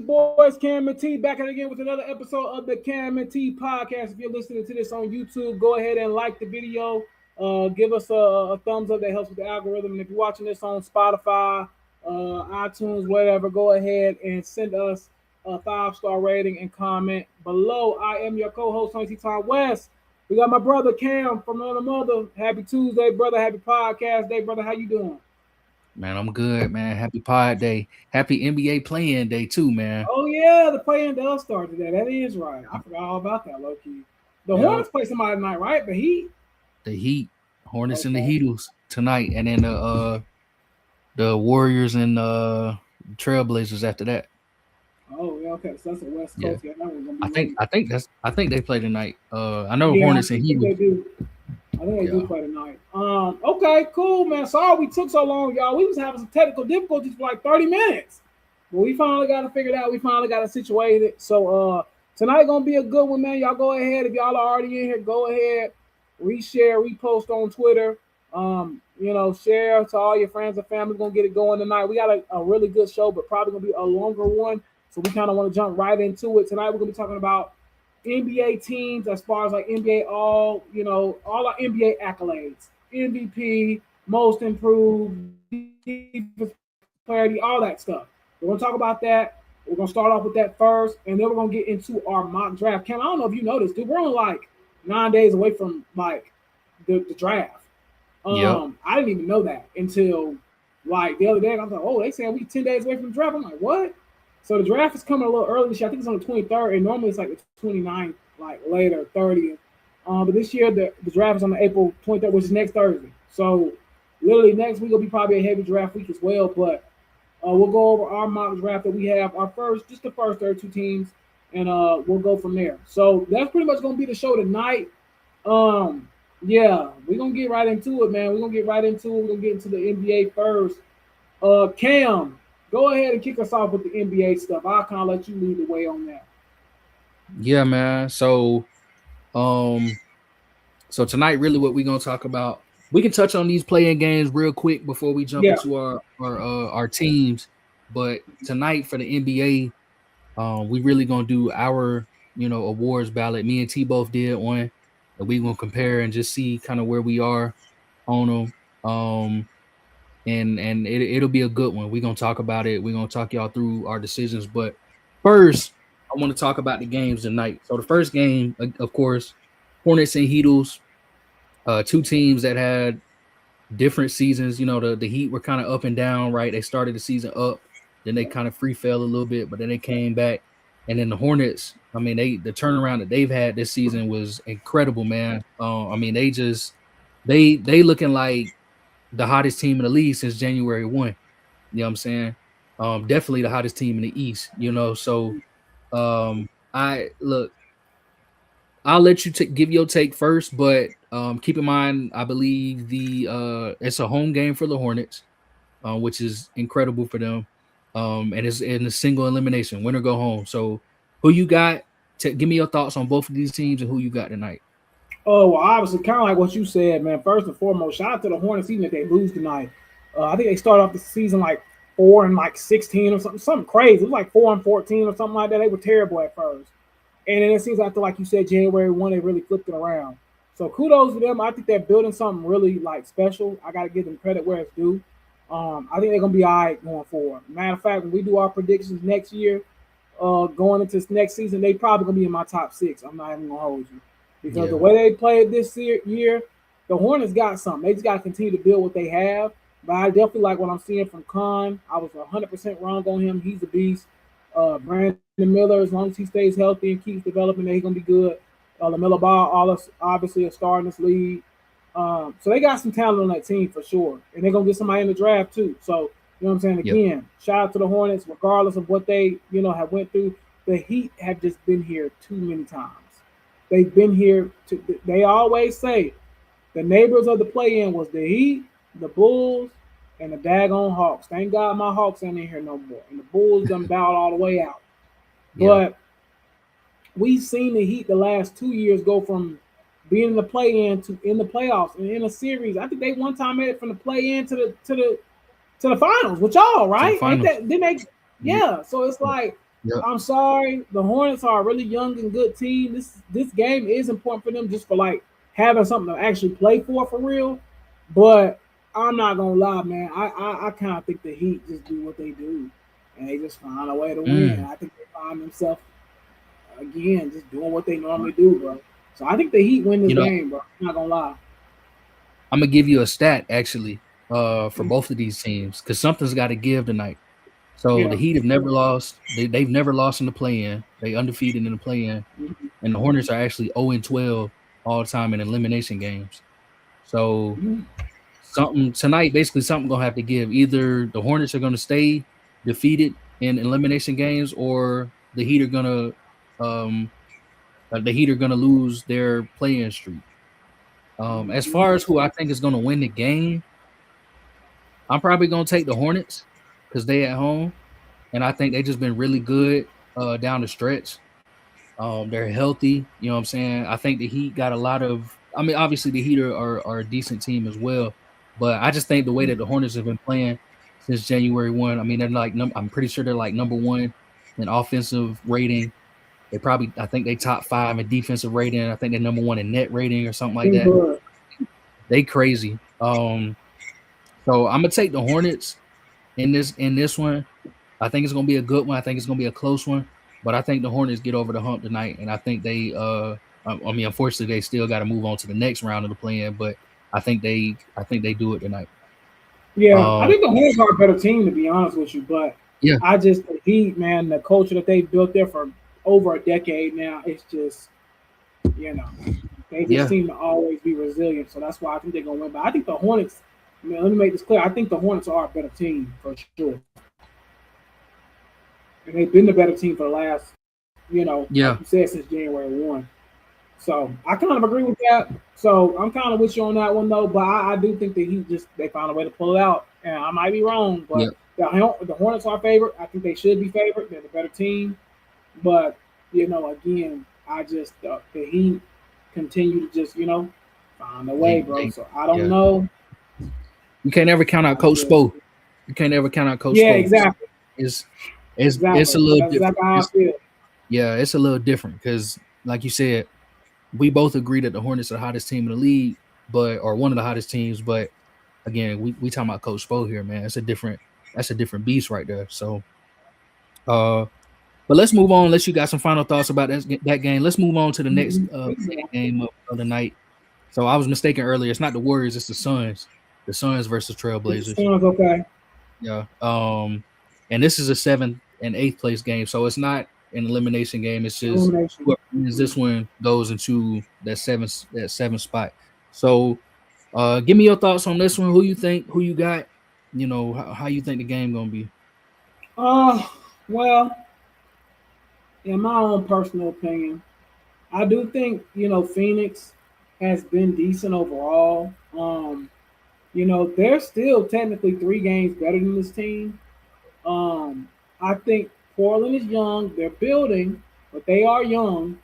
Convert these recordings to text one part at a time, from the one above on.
boys Cam and T back again with another episode of the Cam and T podcast. If you're listening to this on YouTube, go ahead and like the video. Give us a thumbs up. That helps with the algorithm. And if you're watching this on Spotify, iTunes, whatever, go ahead and send us a 5-star rating and comment below. I am your co-host, Tony T. West. We got my brother Cam from another mother. Happy Tuesday, brother. Happy podcast day, brother. How you doing? Man, I'm good, man. Happy Pod Day. Happy NBA Play-In Day too, man. Oh yeah, the play-in does start today. That is right. I forgot all about that, low key. The Hornets play somebody tonight, right? The Heat. The Heat, Hornets and the Heatles tonight, and then the Warriors and Trailblazers after that. Oh yeah, okay. So that's a West Coast. Yeah. I think they play tonight. I know Hornets and Heatles. They do. I think they do play tonight. Okay, cool, man. Sorry we took so long, y'all. We was having some technical difficulties for like 30 minutes. But we finally got it figured out. We finally got it situated. So tonight gonna be a good one, man. Y'all go ahead. If y'all are already in here, go ahead, reshare, repost on Twitter. Share to all your friends and family. We're gonna get it going tonight. We got a really good show, but probably gonna be a longer one. So we kind of want to jump right into it. Tonight we're gonna be talking about NBA teams as far as like NBA all our NBA accolades, MVP, most improved, clarity, all that stuff. We're gonna talk about that. We're gonna start off with that first, and then we're gonna get into our mock draft. Cam, I don't know if you noticed, dude, we're only like 9 days away from like the draft. I didn't even know that until like the other day. I was like, oh, they saying we 10 days away from the draft. I'm like, what? So the draft is coming a little early this year. I think it's on the 23rd, and normally it's like the 29th, like later, 30th. But this year the draft is on the April 23rd, which is next Thursday. So literally next week will be probably a heavy draft week as well. But we'll go over our mock draft that we have, just the first 32 teams, and we'll go from there. So that's pretty much going to be the show tonight. We're going to get right into it, man. We're going to get right into it. We're going to get into the NBA first. Cam, go ahead and kick us off with the NBA stuff. I'll kind of let you lead the way on that. Yeah, man. So tonight, really, what we're gonna talk about, we can touch on these play-in games real quick before we jump into our teams. But tonight for the NBA, we really gonna do our awards ballot. Me and T both did one, and we gonna compare and just see kind of where we are on them. And it'll be a good one. We're gonna talk about it. We're gonna talk y'all through our decisions. But first, I want to talk about the games tonight. So the first game, of course, Hornets and Heatles, two teams that had different seasons. The Heat were kind of up and down, right? They started the season up, then they kind of free fell a little bit, but then they came back. And then the Hornets, I mean, the turnaround that they've had this season was incredible, man. They looking like the hottest team in the league since January 1. You know what I'm saying? Definitely the hottest team in the East, So I'll let you give your take first, but keep in mind, I believe it's a home game for the Hornets, which is incredible for them. And it's in a single elimination, win or go home. So who you got? Give me your thoughts on both of these teams and who you got tonight. Oh, well, obviously, kind of like what you said, man. First and foremost, shout out to the Hornets, even if they lose tonight. I think they started off the season like 4-16 or something crazy. It was like 4-14 or something like that. They were terrible at first, and then it seems like you said, January 1, they really flipped it around. So kudos to them. I think they're building something really like special. I got to give them credit where it's due. I think they're gonna be all right going forward. Matter of fact, when we do our predictions next year, going into this next season, they probably gonna be in my top 6. I'm not even gonna hold you. Because the way they played this year, the Hornets got something. They just got to continue to build what they have. But I definitely like what I'm seeing from Khan. I was 100% wrong on him. He's a beast. Brandon Miller, as long as he stays healthy and keeps developing, he's going to be good. LaMelo Ball, obviously a star in this league. So they got some talent on that team for sure. And they're going to get somebody in the draft too. So, you know what I'm saying? Again, shout out to the Hornets, regardless of what they, have went through. The Heat have just been here too many times. They've been here. They always say the neighbors of the play-in was the Heat, the Bulls, and the daggone Hawks. Thank God my Hawks ain't in here no more. And the Bulls done bowed all the way out. But we've seen the Heat the last 2 years go from being in the play-in to in the playoffs and in a series. I think they one time made it from the play-in to the finals with y'all, right? Ain't that, didn't they? Yeah. So it's like Yep. I'm sorry, the Hornets are a really young and good team. This game is important for them just for like having something to actually play for real. But I'm not gonna lie, man. I kind of think the Heat just do what they do, and they just find a way to win. Mm. I think they find themselves again just doing what they normally do, bro. So I think the Heat win this You know, game, bro. I'm not gonna lie. I'm gonna give you a stat actually, for both of these teams because something's got to give tonight. So the Yeah. Heat have never lost. They've never lost in the play-in. They undefeated in the play-in, Mhm. and the Hornets are actually 0-12 all time in elimination games. So Mhm. something tonight, basically something gonna have to give. Either the Hornets are gonna stay defeated in elimination games, or um the Heat are gonna lose their play-in streak. As Mhm. far as who I think is gonna win the game, I'm probably gonna take the Hornets because they at home, and I think they just been really good down the stretch. They're healthy, you know what I'm saying? I think the Heat got a lot of. I mean, obviously the Heat are a decent team as well, but I just think the way that the Hornets have been playing since January 1. I mean, they're like I'm pretty sure they're like number one in offensive rating. I think they top 5 in defensive rating. I think they're number one in net rating or something like Been that. good. They crazy. So I'm gonna take the Hornets in this one. I think it's gonna be a good one. I think it's gonna be a close one, but I think the Hornets get over the hump tonight, and I think they. I mean, unfortunately, they still got to move on to the next round of the play-in, but I think they do it tonight. Yeah, I Um, think the Hornets are a better team to be honest with you, but yeah, I just the Heat, man, the culture that they've built there for over a decade now, it's just you know they just yeah, seem to always be resilient. So that's why I think they're gonna win. But I think the Hornets, man, let me make this clear. I think the Hornets are a better team for sure, and they've been the better team for the last, like yeah, you said, since January 1. So I kind of agree with that. So I'm kind of with you on that one though. But I do think the Heat just they found a way to pull it out, and I might be wrong, yeah. but the Hornets are favorite. I think they should be favorite. They're the better team. But again, I just the Heat continue to just find a way, bro. They, So I don't yeah. know. You can't ever count out I Coach just Spo. You can't ever count out Coach yeah, Spo. exactly, It's it's a exactly. little That's different. exactly how I feel. Yeah, it's a little different because, like you said, we both agree that the Hornets are the hottest team in the league, or one of the hottest teams. But again, we talking about Coach Spo here, man. That's a different beast right there. So, uh, but let's move on. Unless you got some final thoughts about that game, let's move on to the next game of the night. So I was mistaken earlier. It's not the Warriors, it's the Suns. The Suns versus It Trailblazers. sounds okay. Yeah. And this is a 7th and 8th place game, so it's not an elimination game. It's just Elimination. whoever wins this one goes into that seventh spot. So, give me your thoughts on this one. Who you think? Who you got? How you think the game gonna be? Uh, well, in my own personal opinion, I do think Phoenix has been decent overall. They're still technically 3 games better than this team. Um, I think Portland is young. They're building, but they are young.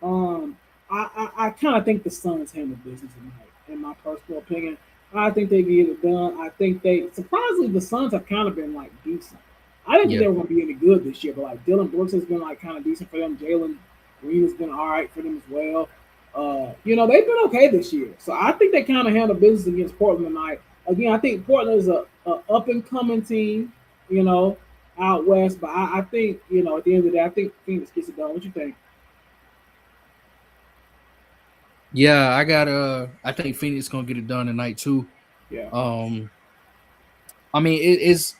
Um, I kind of think the Suns handle business tonight, in my personal opinion. I think they get it done. I think surprisingly the Suns have kind of been like decent. I didn't think Yeah, they were going to be any good this year, but like Dylan Brooks has been like kind of decent for them. Jalen Green has been all right for them as well. They've been okay this year, so I think they kind of handle business against Portland tonight. Again, I think Portland is a up and coming team, you know, out west. But I think at the end of the day, I think Phoenix gets it done. What you think? yeah. I think Phoenix gonna get it done tonight too. Yeah, Um, I mean, it's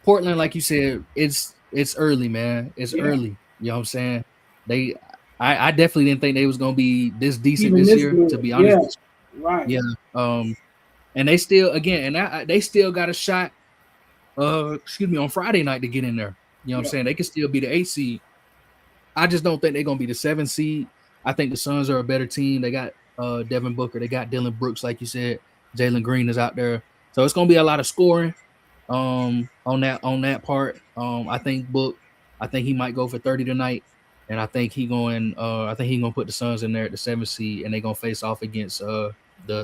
Portland, like you said. It's early, man. It's yeah. early. You know what I'm saying? They, I definitely didn't think they was gonna be this decent Even this this year. To good. be honest Yeah, with right. you. Yeah. And they still, again, they still got a shot. Excuse me, on Friday night to get in there. You know what I'm Yeah, saying? They could still be the 8th seed. I just don't think they're gonna be the 7th seed. I think the Suns are a better team. They got Devin Booker, they got Dylan Brooks, like you said. Jalen Green is out there, so it's gonna be a lot of scoring. On that part, I think he might go for 30 tonight, and I think he gonna put the Suns in there at the 7th seed, and they're gonna face off against the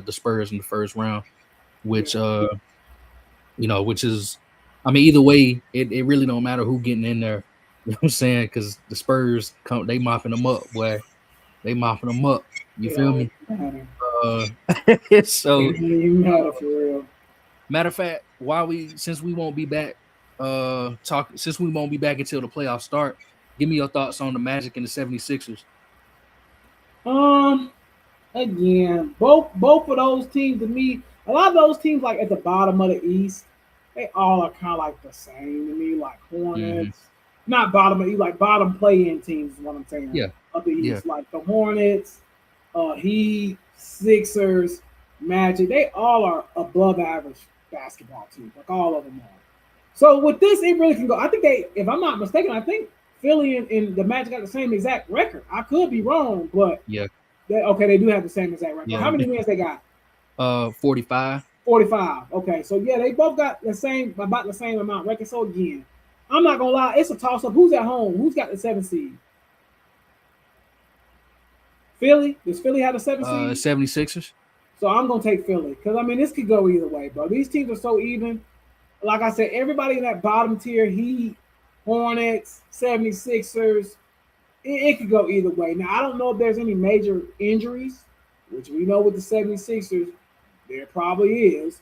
Spurs in the first round, yeah. which which is, I mean, either way, it really don't matter who getting in there. You know what I'm saying? Because the Spurs they mopping them up, boy. They mopping them up. You It feel don't me? matter. So It don't even matter for real. matter of fact, since we won't be back until the playoffs start, give me your thoughts on the Magic and the 76ers. Um, Again, both of those teams to me, a lot of those teams like at the bottom of the East, they all are kind of like the same to me. Like Mm-hmm. Hornets, not bottom of the East, like bottom play-in teams is what I'm saying. Yeah, Of the yeah, East, like the Hornets, Heat, Sixers, Magic, they all are above average basketball teams. Like all of them are. So with this, it really can go. I think if I'm not mistaken, I think Philly and the Magic got the same exact record. I could be wrong, but yeah, they do have the same exact record. yeah. How many wins they got? 45. 45. Okay, so yeah, they both got about the same amount record. So again, I'm not gonna lie, it's a toss up. Who's at home? Who's got the 7th seed? Philly. Does Philly have the 7th seed? 76ers. So I'm gonna take Philly because I mean this could go either way, bro. These teams are so even. Like I said, everybody in that bottom tier, Heat, Hornets, 76ers, it could go either way. Now I don't know if there's any major injuries, which we know with the 76ers, there probably is.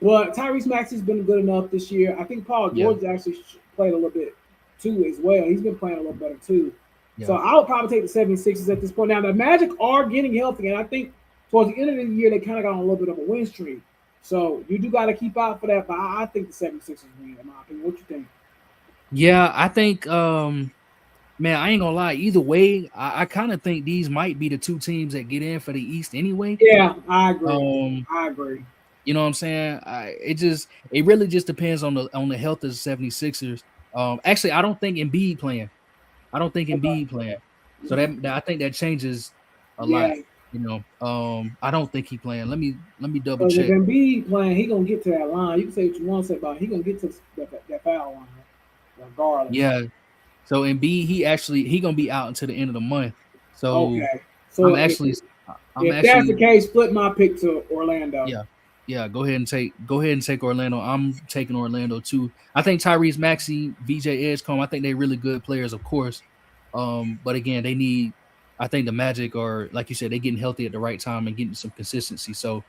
But Tyrese Maxey's been good enough this year. I think Paul Yeah, George actually played a little bit too as well. He's been playing a little better too. So yeah. I would probably take the 76ers at this point. Now the Magic are getting healthy, and I think towards the end of the year they kind of got on a little bit of a win streak. So you do got to keep out for that. But I think the 76ers win, in my opinion. What you think? Yeah, I think man, I ain't gonna lie. Either way, I kind of think these might be the two teams that get in for the East anyway. Yeah, I agree. Um, I agree. you know what I'm saying? It really just depends on the health of the 76ers. Actually, I don't think Embiid playing. I don't think Okay. Embiid playing. So that I think that changes a Yeah, lot. I don't think he playing. Let me double because if check. Embiid playing, he gonna get to that line. You can say what you want to say about it. He gonna get to that foul line regardless. Yeah. So Embiid, he gonna be out until the end of the month. So Okay, I'm so actually I'm if that's the actually case, flip my pick to Orlando. yeah. Yeah, go ahead and take Orlando. I'm taking Orlando too. I think Tyrese Maxey, VJ Edgecombe, I think they're really good players, of course. But again, I think the Magic are, like you said, they're getting healthy at the right time and getting some consistency. So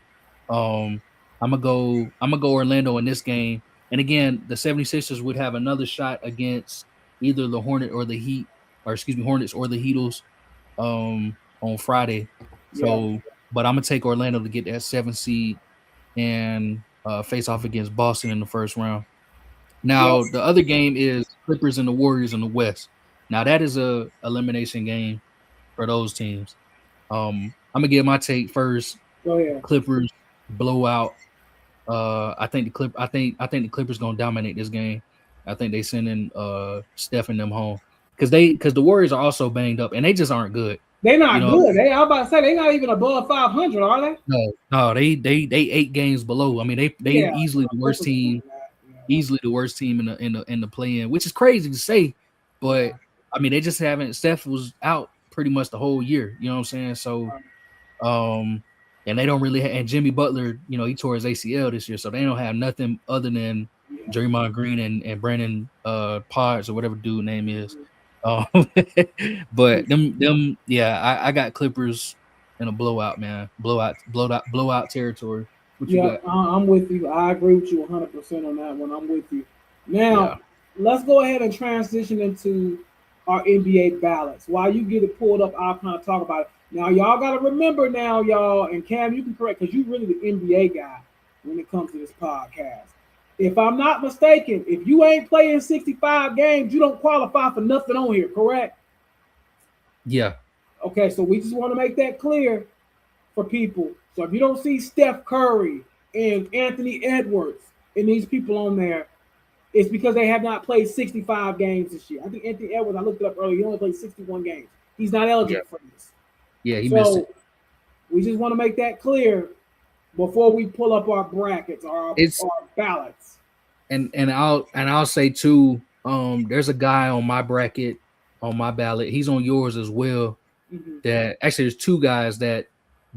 um I'm gonna go Orlando in this game. And again, the 76ers would have another shot against either the Hornets or the Heatles on Friday. Yeah. So but I'm gonna take Orlando to get that 7th seed and face off against Boston in the first round. Yep. Now the other game is Clippers and the Warriors in the West. Now that is a elimination game for those teams. I'm gonna give my take first. Go ahead. Clippers blowout. I think the Clippers gonna dominate this game. I think they sending Steph and them home because the Warriors are also banged up and they just aren't good. They You not know, good. I was about to say they not even above 500, are they? no, they 8 games below. I mean, they Yeah. easily So the worst Clippers are team winning that. Yeah. easily the worst team in the play-in, which is crazy to say, but I mean they just haven't. Steph was out pretty much the whole year. You know what I'm saying? So, and they don't really and Jimmy Butler, he tore his ACL this year, so they don't have nothing other than Yeah. Draymond Green and Brandon Podge or whatever dude name is. Um, but yeah, I got Clippers in a blowout, man, blowout territory. What you Yeah, got? I'm with you. I agree with you 100% on that one. I'm with you. Yeah, Now, let's go ahead and transition into our NBA ballots. While you get it pulled up, I'll kind of talk about it. Now, y'all got to remember now, y'all, and Cam, you can correct because you're really the NBA guy when it comes to this podcast. If I'm not mistaken, if you ain't playing 65 games, you don't qualify for nothing on here, correct? yeah, Okay, so we just want to make that clear for people. So if you don't see Steph Curry and Anthony Edwards and these people on there, it's because they have not played 65 games this year. I think Anthony Edwards, I looked it up earlier, he only played 61 games. He's not yeah, eligible for this. yeah. He missed it. So we just want to make that clear before we pull up our brackets or It's our ballots. and I'll say too. There's a guy on my bracket on my ballot. He's on yours as well. Mm-hmm. That actually there's two guys that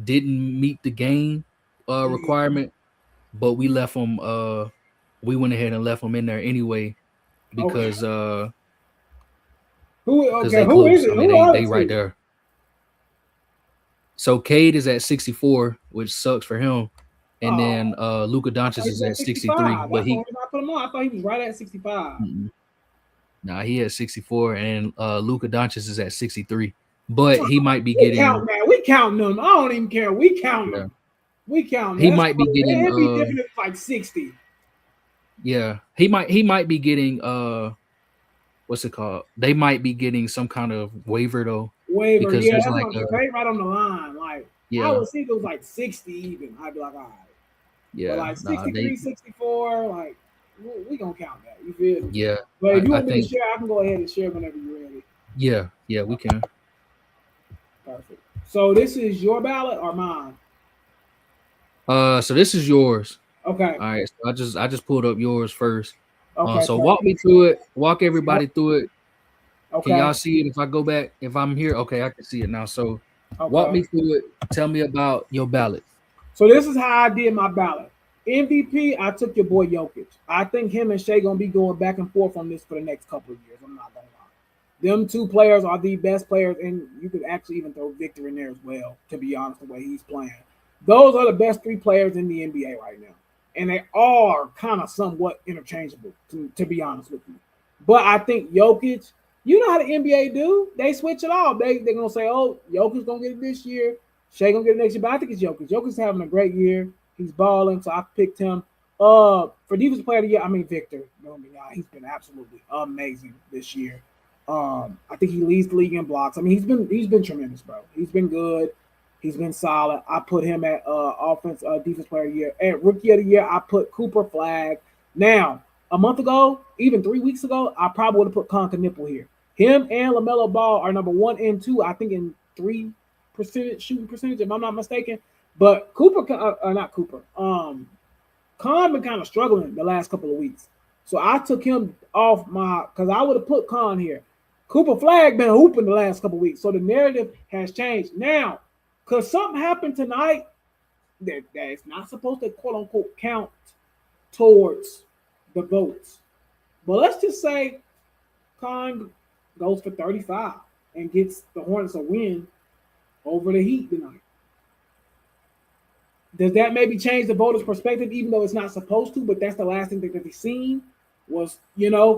didn't meet the game Mm-hmm. requirement, but we left them. We went ahead and left them in there anyway Okay. because because they close. I mean, they right there. So Cade is at 64, which sucks for him. And then Luka Doncic is at 63. But I put him on. I thought he was right at 65. Nah, he at 64, and Luka Doncic is at 63. But he might be getting. We counting them. I don't even care. We count them. We count. He might be getting. It'd be different if like 60. Yeah, he might be getting. What's it called? They might be getting some kind of waiver though. Because there's like right on the line. Like I would see if it was like 60 even. I'd be like, all right. Yeah, but like 63, 64, like we gonna count that. You feel me? Yeah. But if you want me to share, I can go ahead and share whenever you're ready. Yeah, we can. Perfect. So this is your ballot or mine? So this is yours. Okay. All right. So I just pulled up yours first. Okay. So walk me through it. Walk everybody through it. Okay. Can y'all see it if I go back? If I'm here, okay, I can see it now. So walk me through it. Tell me about your ballot. So this is how I did my ballot. MVP, I took your boy Jokic. I think him and Shea gonna be going back and forth on this for the next couple of years. I'm not gonna lie. Them two players are the best players, and you could actually even throw Victor in there as well, to be honest, the way he's playing. Those are the best three players in the NBA right now. And they are kind of somewhat interchangeable, to be honest with you. But I think Jokic, you know how the NBA do. They switch it off. They're going to say, oh, Jokic's going to get it this year. Shea going to get it next year. But I think it's Jokic. Jokic's having a great year. He's balling, so I picked him. For Defensive Player of the Year, I mean Victor. He's been absolutely amazing this year. I think he leads the league in blocks. I mean, he's been tremendous, bro. He's been good. He's been solid. I put him at Defense Player of the Year. At Rookie of the Year, I put Cooper Flag. Now, a month ago, even 3 weeks ago, I probably would have put Con Nipple here. Him and LaMelo Ball are number 1 and 2, I think, in 3% shooting percentage, if I'm not mistaken. But not Cooper. Con been kind of struggling the last couple of weeks. So I took him off because I would have put Con here. Cooper Flag been hooping the last couple of weeks. So the narrative has changed. Now, because something happened tonight that is not supposed to, quote unquote, count towards the votes. But let's just say Con goes for 35 and gets the Hornets a win over the Heat tonight. Does that maybe change the voters' perspective, even though it's not supposed to? But that's the last thing that they've seen was,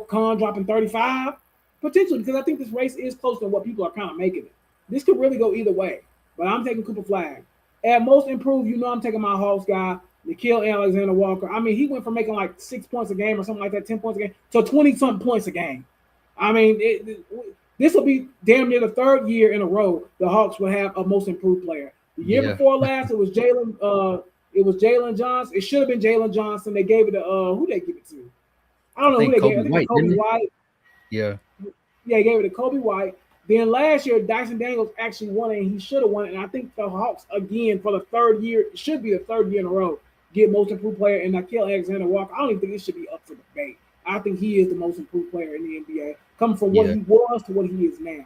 Con dropping 35? Potentially, because I think this race is close to what people are kind of making it. This could really go either way. But I'm taking Cooper Flag. At most improved, I'm taking my Hawks guy, Nickeil Alexander-Walker. I mean, he went from making like 6 points a game or something like that, 10 points a game, to 20-something points a game. I mean, this will be damn near the third year in a row the Hawks will have a most improved player. The year before last, it was Jalen Johnson. It should have been Jalen Johnson. They gave it to who they give it to? I don't know who they gave it to. Kobe White. Yeah, they gave it to Kobe White. Then last year, Dyson Daniels actually won it, and he should have won it. And I think the Hawks, again, for the third year, it should be the third year in a row, get most improved player. And Nickeil Alexander-Walker, I don't even think it should be up for debate. I think he is the most improved player in the NBA, coming from what he was to what he is now.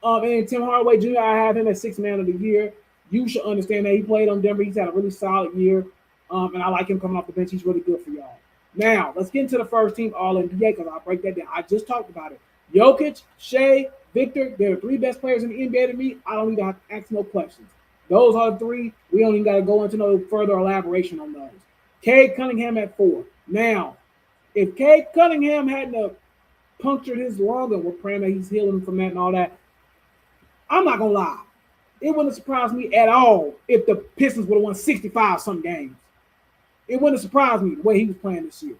And Tim Hardaway Jr., I have him as 6th man of the year. You should understand that he played on Denver. He's had a really solid year, and I like him coming off the bench. He's really good for y'all. Now, let's get into the first team All-NBA because I'll break that down. I just talked about it. Jokic, Shea, Victor, they're the 3 best players in the NBA to me. I don't even have to ask no questions. Those are the 3. We don't even got to go into no further elaboration on those. Cade Cunningham at 4. Now, if Cade Cunningham hadn't punctured his lung, and we're praying that he's healing from that and all that, I'm not going to lie. It wouldn't surprise me at all if the Pistons would have won 65-some games. It wouldn't surprise me the way he was playing this year.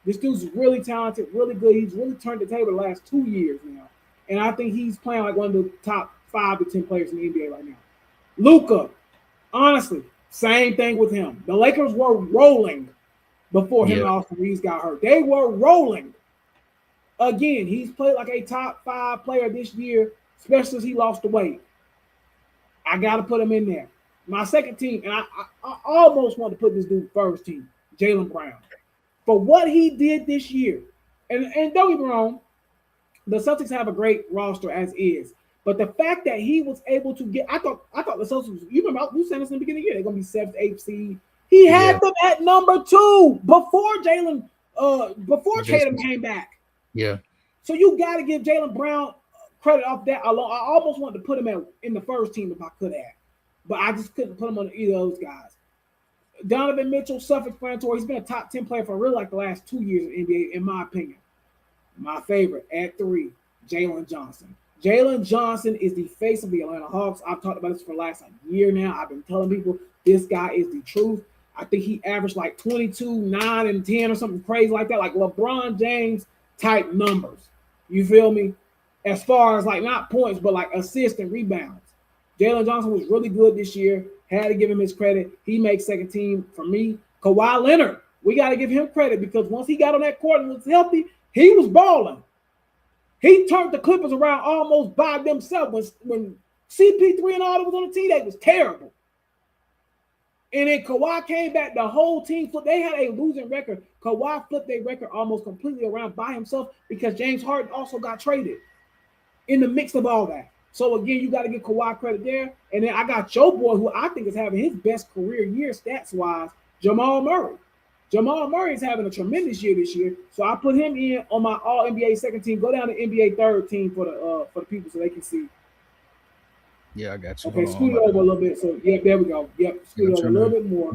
This dude's really talented, really good. He's really turned the table the last 2 years now. And I think he's playing like one of the top 5 to 10 players in the NBA right now. Luka, honestly, same thing with him. The Lakers were rolling before him and Austin Reeves got hurt. They were rolling. Again, he's played like a top 5 player this year, especially since he lost the weight. I got to put him in there. My second team, and I almost want to put this dude first team, Jaylen Brown. For what he did this year, and don't get me wrong, the Celtics have a great roster as is. But the fact that he was able to get, I thought the Celtics, you remember, you said this in the beginning of the year, they're going to be 7th, 8th seed. He had them at number 2 before Tatum came back. Yeah. So you got to give Jaylen Brown credit off that alone. I almost wanted to put him in the first team if I could have, but I just couldn't put him on either of those guys. Donovan Mitchell, self-explanatory. He's been a top 10 player for really like the last 2 years in the NBA, in my opinion. My favorite at 3, Jalen Johnson. Jalen Johnson is the face of the Atlanta Hawks. I've talked about this for the last year now. I've been telling people this guy is the truth. I think he averaged like 22, 9, and 10 or something crazy like that, like LeBron James type numbers. You feel me? As far as like not points, but like assists and rebounds. Jalen Johnson was really good this year. Had to give him his credit. He makes second team for me. Kawhi Leonard, we got to give him credit because once he got on that court and was healthy, he was balling. He turned the Clippers around almost by themselves. When CP3 and all that was on the team, they was terrible. And then Kawhi came back, the whole team flipped. They had a losing record. Kawhi flipped their record almost completely around by himself because James Harden also got traded in the mix of all that. So, again, you got to give Kawhi credit there. And then I got your boy, who I think is having his best career year stats-wise, Jamal Murray. Jamal Murray is having a tremendous year this year. So I put him in on my All-NBA second team. Go down to NBA third team for the people so they can see. Yeah, I got you. Okay, scoot it over a little bit. So, yeah, there we go. Yep, scoot it over a little bit more.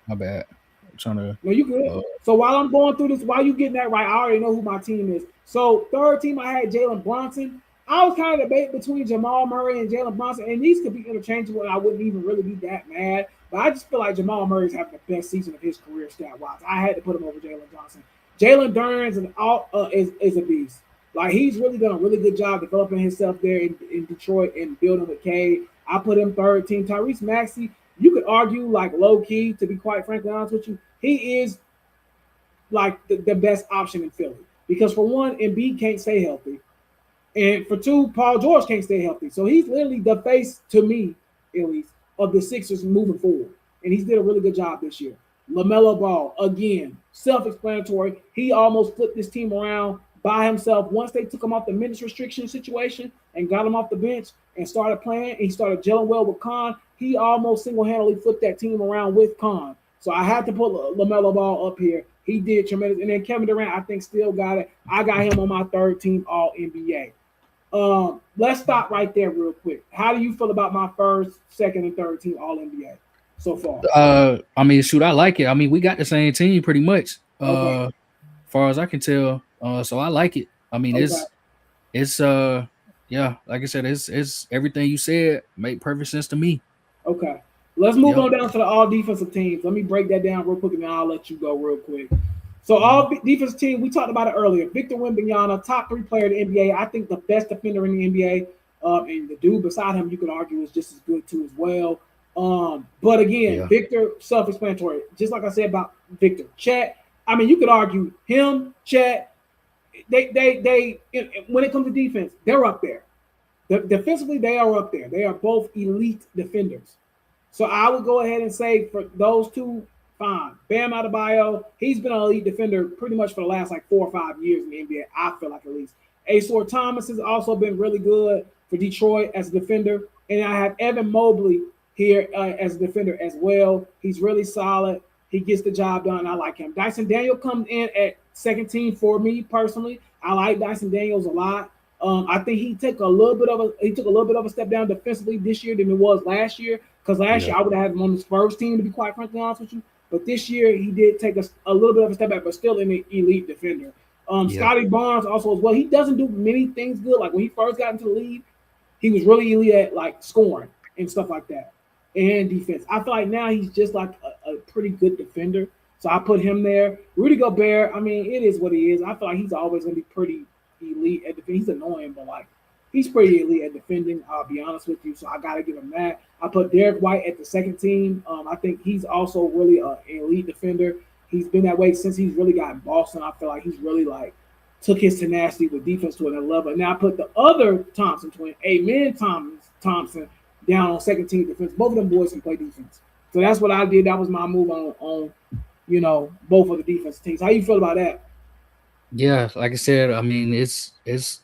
My bad. I'm trying to. No, you good. So while I'm going through this, while you getting that right, I already know who my team is. So third team, I had Jalen Brunson. I was kind of debating between Jamal Murray and Jalen Brunson, and these could be interchangeable, and I wouldn't even really be that mad. But I just feel like Jamal Murray is having the best season of his career stat-wise. I had to put him over Jalen Johnson. Jalen Duren's is a beast. Like, he's really done a really good job developing himself there in Detroit and building with Cade. I put him third team. Tyrese Maxey, you could argue, like, low-key, to be quite frankly honest with you, he is, like, the best option in Philly. Because, for one, Embiid can't stay healthy. And for 2, Paul George can't stay healthy. So he's literally the face, to me, at least, of the Sixers moving forward. And he's did a really good job this year. LaMelo Ball, again, self-explanatory. He almost flipped this team around by himself. Once they took him off the minutes restriction situation and got him off the bench and started playing, and he started gelling well with Khan, he almost single-handedly flipped that team around with Khan. So I had to put LaMelo Ball up here. He did tremendous. And then Kevin Durant, I think, still got it. I got him on my third team All-NBA. Let's stop right there real quick. How do you feel about my first, second, and third team All-NBA so far? I mean, shoot, I like it. I mean, we got the same team pretty much, as far as I can tell. So I like it. I mean, it's yeah, like I said, it's everything you said made perfect sense to me. Okay. Let's move on down to the all defensive teams. Let me break that down real quick, and then I'll let you go real quick. So all defensive team, we talked about it earlier. Victor Wembanyama, top 3 player in the NBA. I think the best defender in the NBA. And the dude beside him, you could argue, is just as good too as well. But again, Victor, self-explanatory. Just like I said about Victor. Chet, I mean, you could argue him, Chet. They when it comes to defense, they're up there. Defensively, they are up there. They are both elite defenders. So I would go ahead and say for those two, fine. Bam Adebayo, he's been an elite defender pretty much for the last like 4 or 5 years in the NBA, I feel like at least. Asor Thomas has also been really good for Detroit as a defender. And I have Evan Mobley here as a defender as well. He's really solid. He gets the job done. I like him. Dyson Daniel comes in at second team for me personally. I like Dyson Daniels a lot. I think he took a little bit of a step down defensively this year than it was last year. Because last year I would have had him on his first team, to be quite frankly honest with you. But this year he did take a little bit of a step back, but still an elite defender. Scotty Barnes also as well. He doesn't do many things good. Like when he first got into the league, he was really elite at like scoring and stuff like that and defense. I feel like now he's just like a pretty good defender. So I put him there. Rudy Gobert, I mean, it is what he is. I feel like he's always going to be pretty elite at defense. He's annoying, but like he's pretty elite at defending, I'll be honest with you. So I got to give him that. I put Derek White at the second team. I think he's also really an elite defender. He's been that way since he's really got in Boston. I feel like he's really like took his tenacity with defense to another level. Now I put the other Thompson twin, Amen Thompson, down on second team defense. Both of them boys can play defense. So that's what I did. That was my move on you know, both of the defensive teams. How you feel about that? Yeah, like I said, I mean, it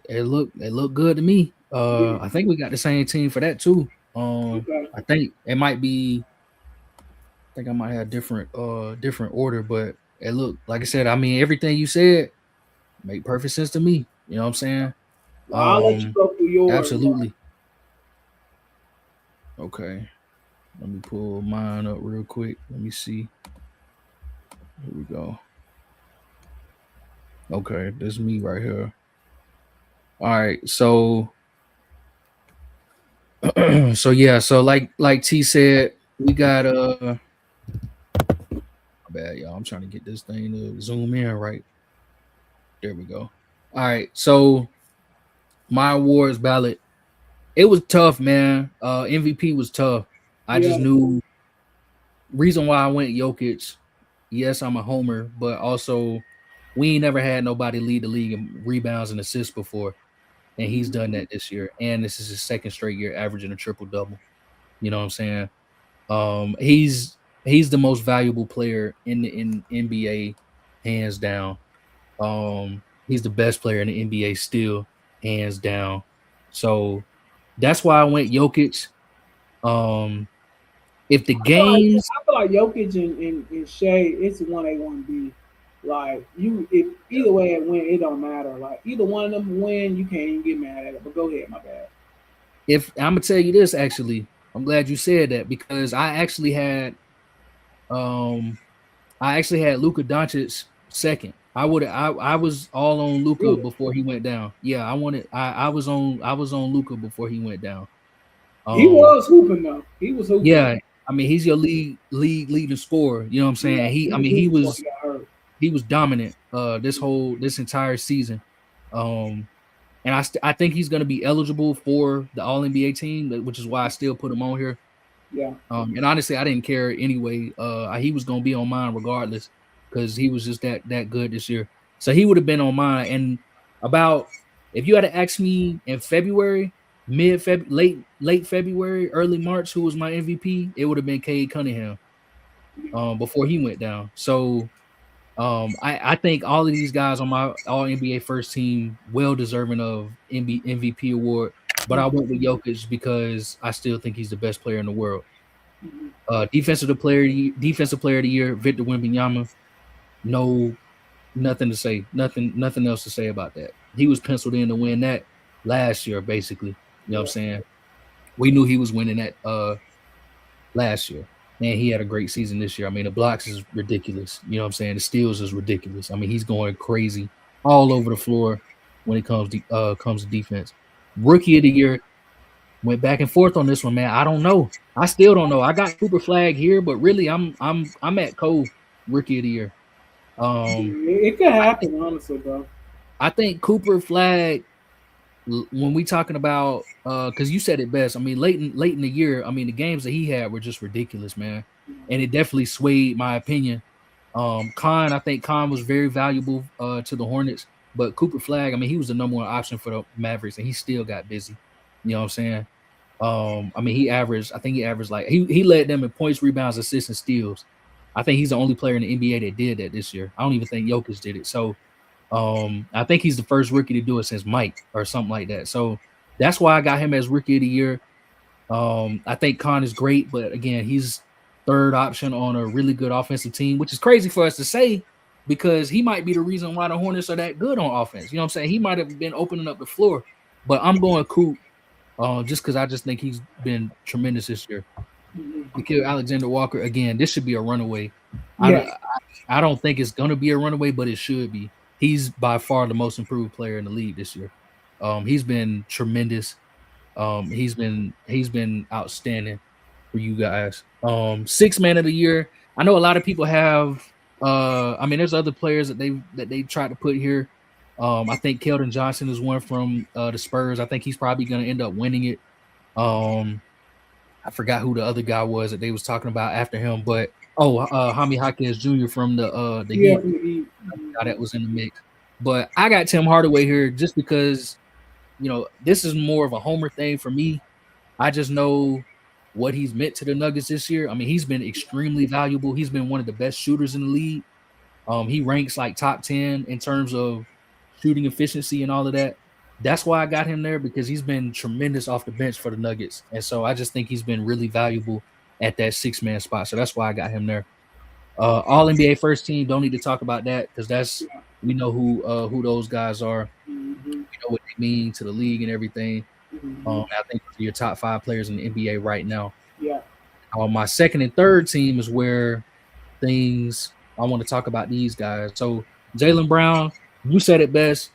looked good to me. I think we got the same team for that too. I think it might be. I think I might have different order, but it looked like I said. I mean, everything you said made perfect sense to me. You know what I'm saying? I'll let you go through yours. Absolutely. Okay. Let me pull mine up real quick. Let me see. Here we go. Okay, this is me right here. All right, so so yeah, so like T said, we got my bad, y'all. I'm trying to get this thing to zoom in right. There we go. All right, so my awards ballot, it was tough, man. MVP was tough. I just knew reason why I went Jokic. Yes, I'm a homer, but also we ain't never had nobody lead the league in rebounds and assists before, and he's done that this year. And this is his second straight year averaging a triple double. You know what I'm saying? He's the most valuable player in NBA, hands down. He's the best player in the NBA still, hands down. So that's why I went Jokic. If the games, I feel like Jokic and Shea, it's 1A, 1B. Like if either way it win, it don't matter. Like either one of them win, you can't even get mad at it. But go ahead, my bad. if I'm gonna tell you this, actually, I'm glad you said that because I actually had Luka Doncic second. I was all on Luka Really? before he went down. Yeah, I was on Luka before he went down. He was hooping though. He was hooping. Yeah, I mean he's your league leading scorer. You know what I'm saying? Yeah, he was dominant this entire season. And I think he's going to be eligible for the All NBA team, which is why I still put him on here. Yeah. And honestly, I didn't care anyway. He was going to be on mine regardless because he was just that good this year. So he would have been on mine. And if you had to ask me in February, late February, early March, who was my MVP, it would have been Cade Cunningham before he went down. So I think all of these guys on my All NBA first team well deserving of MVP award, but I went with Jokic because I still think he's the best player in the world. Defensive player of the year, Victor Wembanyama. No, nothing to say. Nothing else to say about that. He was penciled in to win that last year, basically. You know what I'm saying? We knew he was winning that last year. And he had a great season this year. I mean, the blocks is ridiculous. You know what I'm saying? The steals is ridiculous. I mean, he's going crazy all over the floor when it comes to defense. Rookie of the year, went back and forth on this one, man. I don't know. I still don't know. I got Cooper Flag here, but really, I'm at Cole Rookie of the year. It could happen, honestly, bro. I think Cooper Flag, when we talking about because you said it best. I mean, late in the year, I mean, the games that he had were just ridiculous, man, and it definitely swayed my opinion. I think Khan was very valuable to the Hornets, but Cooper Flag, I mean, he was the number one option for the Mavericks, and he still got busy. You know what I'm saying? I mean, he averaged like he led them in points, rebounds, assists, and steals. I think he's the only player in the NBA that did that this year. I don't even think Jokic did it. So I think he's the first rookie to do it since Mike or something like that. So that's why I got him as Rookie of the Year. I think Khan is great, but again, he's third option on a really good offensive team, which is crazy for us to say because he might be the reason why the Hornets are that good on offense. You know what I'm saying? He might have been opening up the floor, but I'm going Coop just because I just think he's been tremendous this year. Because Alexander Walker, again, this should be a runaway. Yeah. I don't think it's going to be a runaway, but it should be. He's by far the most improved player in the league this year. He's been tremendous. He's been outstanding for you guys. Sixth man of the year. I know a lot of people have. I mean, there's other players that they tried to put here. I think Keldon Johnson is one from the Spurs. I think he's probably going to end up winning it. I forgot who the other guy was that they was talking about after him, but Jaime Jaquez Jr. from the Heat that was in the mix. But I got Tim Hardaway here just because, you know, this is more of a homer thing for me. I just know what he's meant to the Nuggets this year. I mean, he's been extremely valuable. He's been one of the best shooters in the league. He ranks like top 10 in terms of shooting efficiency and all of that. That's why I got him there because he's been tremendous off the bench for the Nuggets. And so I just think he's been really valuable at that six-man spot. So that's why I got him there. All NBA first team, don't need to talk about that because we know who those guys are. We know what they mean to the league and everything. I think those are your top 5 players in the NBA right now. Yeah. My second and third team is where things I want to talk about these guys. So Jaylen Brown, you said it best.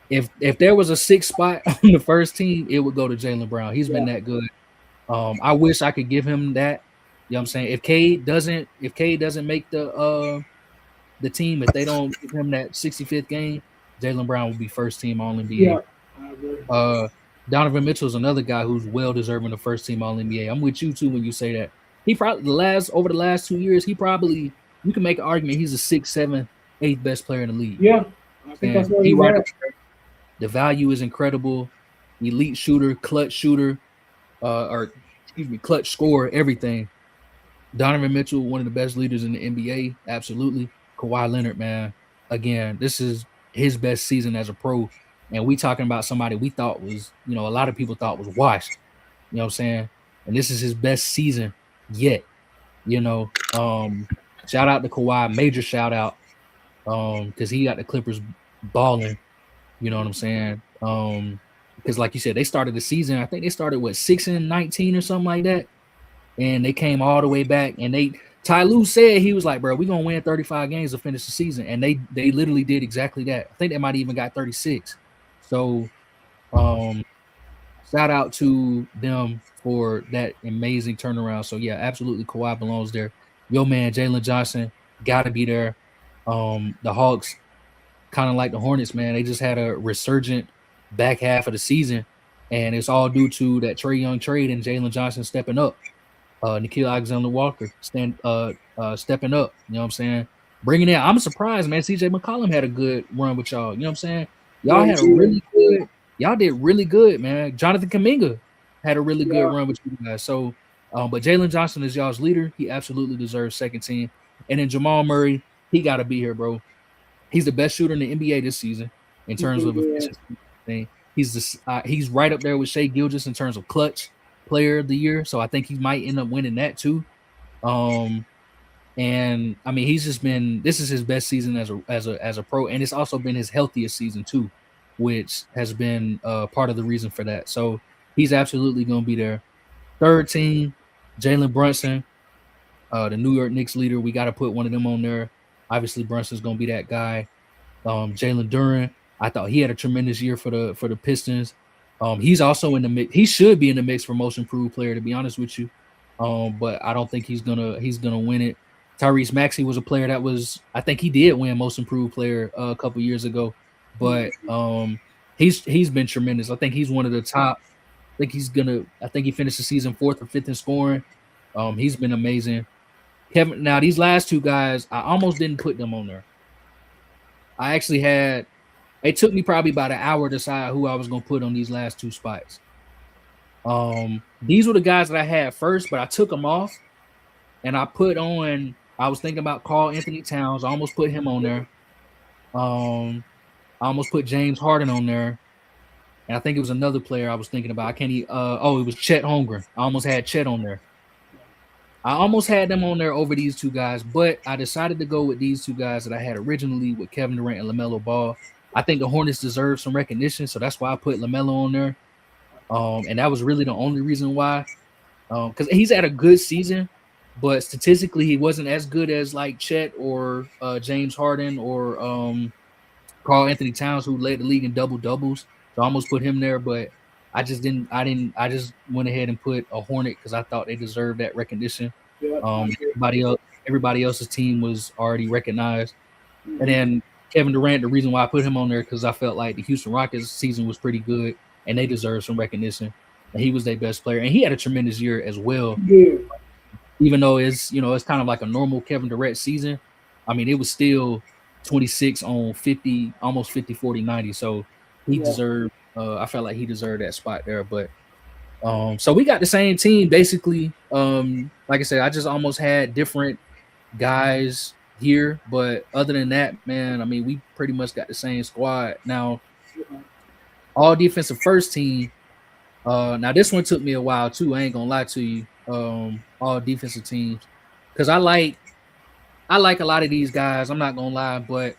If there was a 6th spot on the first team, it would go to Jaylen Brown. He's been that good. I wish I could give him that. You know what I'm saying? If Cade doesn't make the team, if they don't give him that 65th game, Jaylen Brown will be first team All NBA. Yeah. Donovan Mitchell is another guy who's well deserving of first team All NBA. I'm with you too when you say that. He probably over the last 2 years, you can make an argument he's the 6th, 7th, 8th best player in the league. Yeah, I think that's what he's at. The value is incredible. Elite shooter, clutch shooter, clutch scorer, everything. Donovan Mitchell, one of the best leaders in the NBA, absolutely. Kawhi Leonard, man, again, this is his best season as a pro, and we talking about somebody we thought was, a lot of people thought was washed. You know what I'm saying? And this is his best season yet. Shout out to Kawhi, major shout out, because he got the Clippers balling. You know what I'm saying? Because like you said, they started the season. I think they started 6-19 or something like that, and they came all the way back. And Ty Lue said he was like, "Bro, we're gonna win 35 games to finish the season," and they literally did exactly that. I think they might even got 36. So, shout out to them for that amazing turnaround. So yeah, absolutely, Kawhi belongs there. Yo, man, Jalen Johnson got to be there. The Hawks, kind of like the Hornets, man, they just had a resurgent back half of the season, and it's all due to that Trae Young trade and Jalen Johnson stepping up. Nickeil Alexander-Walker stepping up. You know what I'm saying? Bringing in. I'm surprised, man. CJ McCollum had a good run with y'all. You know what I'm saying? Y'all had a really good. Y'all did really good, man. Jonathan Kuminga had a really good run with you guys. So, but Jalen Johnson is y'all's leader. He absolutely deserves second team. And then Jamal Murray, he got to be here, bro. He's the best shooter in the NBA this season in terms of efficiency. He's right up there with Shai Gilgeous in terms of clutch player of the year. So I think he might end up winning that too. And I mean, this is his best season as a pro, and it's also been his healthiest season too, which has been part of the reason for that. So he's absolutely going to be there. Third team, Jalen Brunson, the New York Knicks leader. We got to put one of them on there. Obviously, Brunson's going to be that guy. Jalen Duren, I thought he had a tremendous year for the Pistons. He's also in the mix. He should be in the mix for most improved player, to be honest with you. But I don't think he's gonna win it. Tyrese Maxey was a player I think he did win most improved player a couple years ago. But he's been tremendous. I think he's one of the top. I think he finished the season 4th or 5th in scoring. He's been amazing. Kevin, now these last two guys, I almost didn't put them on there. I actually had. It took me probably about an hour to decide who I was going to put on these last two spots. These were the guys that I had first, but I took them off, and I was thinking about Karl Anthony Towns. I almost put him on there. I almost put James Harden on there, and I think it was another player I was thinking about. It was Chet Holmgren. I almost had Chet on there. I almost had them on there over these two guys, but I decided to go with these two guys that I had originally with Kevin Durant and LaMelo Ball. I think the Hornets deserve some recognition, so that's why I put LaMelo on there. And that was really the only reason why. Because he's had a good season, but statistically he wasn't as good as like Chet or James Harden or Karl Anthony Towns, who led the league in double-doubles. So I almost put him there, but I just went ahead and put a Hornet because I thought they deserved that recognition. Everybody else's team was already recognized. And then Kevin Durant, the reason why I put him on there, because I felt like the Houston Rockets season was pretty good and they deserve some recognition. And he was their best player. And he had a tremendous year as well. Yeah. Even though it's kind of like a normal Kevin Durant season. I mean, it was still 26 on 50, almost 50, 40, 90. So he deserved, I felt like he deserved that spot there. But so we got the same team basically. Like I said, I just almost had different guys here, but other than that, man, I mean, we pretty much got the same squad. Now, all defensive first team. Now this one took me a while too. I ain't gonna lie to you. All defensive teams, because I like a lot of these guys. I'm not gonna lie, but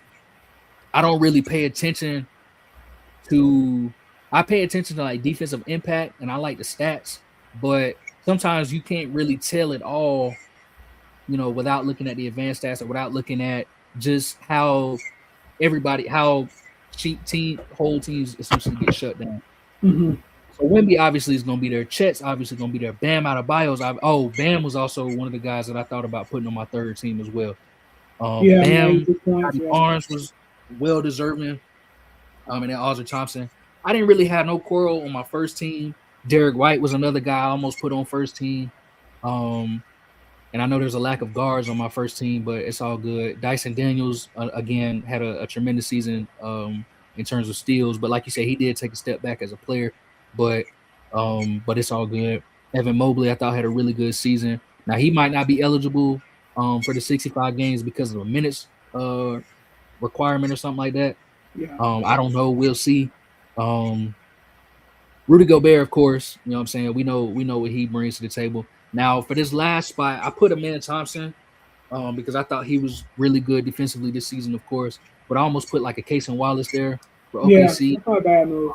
I don't really pay attention I pay attention to like defensive impact and I like the stats, but sometimes you can't really tell it all, without looking at the advanced stats or without looking at just how how whole teams essentially get shut down. Mm-hmm. So Wemby obviously is going to be there. Chet's obviously going to be there. Bam out of bios. Bam was also one of the guys that I thought about putting on my third team as well. Yeah, Bam, good points, Scotty Barnes was well deserving. And then Oscar Thompson. I didn't really have no quarrel on my first team. Derek White was another guy I almost put on first team. And I know there's a lack of guards on my first team, but it's all good. Dyson Daniels, again, had a tremendous season in terms of steals. But like you said, he did take a step back as a player. But it's all good. Evan Mobley, I thought, had a really good season. Now, he might not be eligible for the 65 games because of a minutes requirement or something like that. Yeah. I don't know. We'll see. Rudy Gobert, of course, you know what I'm saying? We know what he brings to the table. Now, for this last spot, I put Amen Thompson because I thought he was really good defensively this season, of course. But I almost put like a Cason Wallace there for OKC. Yeah, that's not a bad move.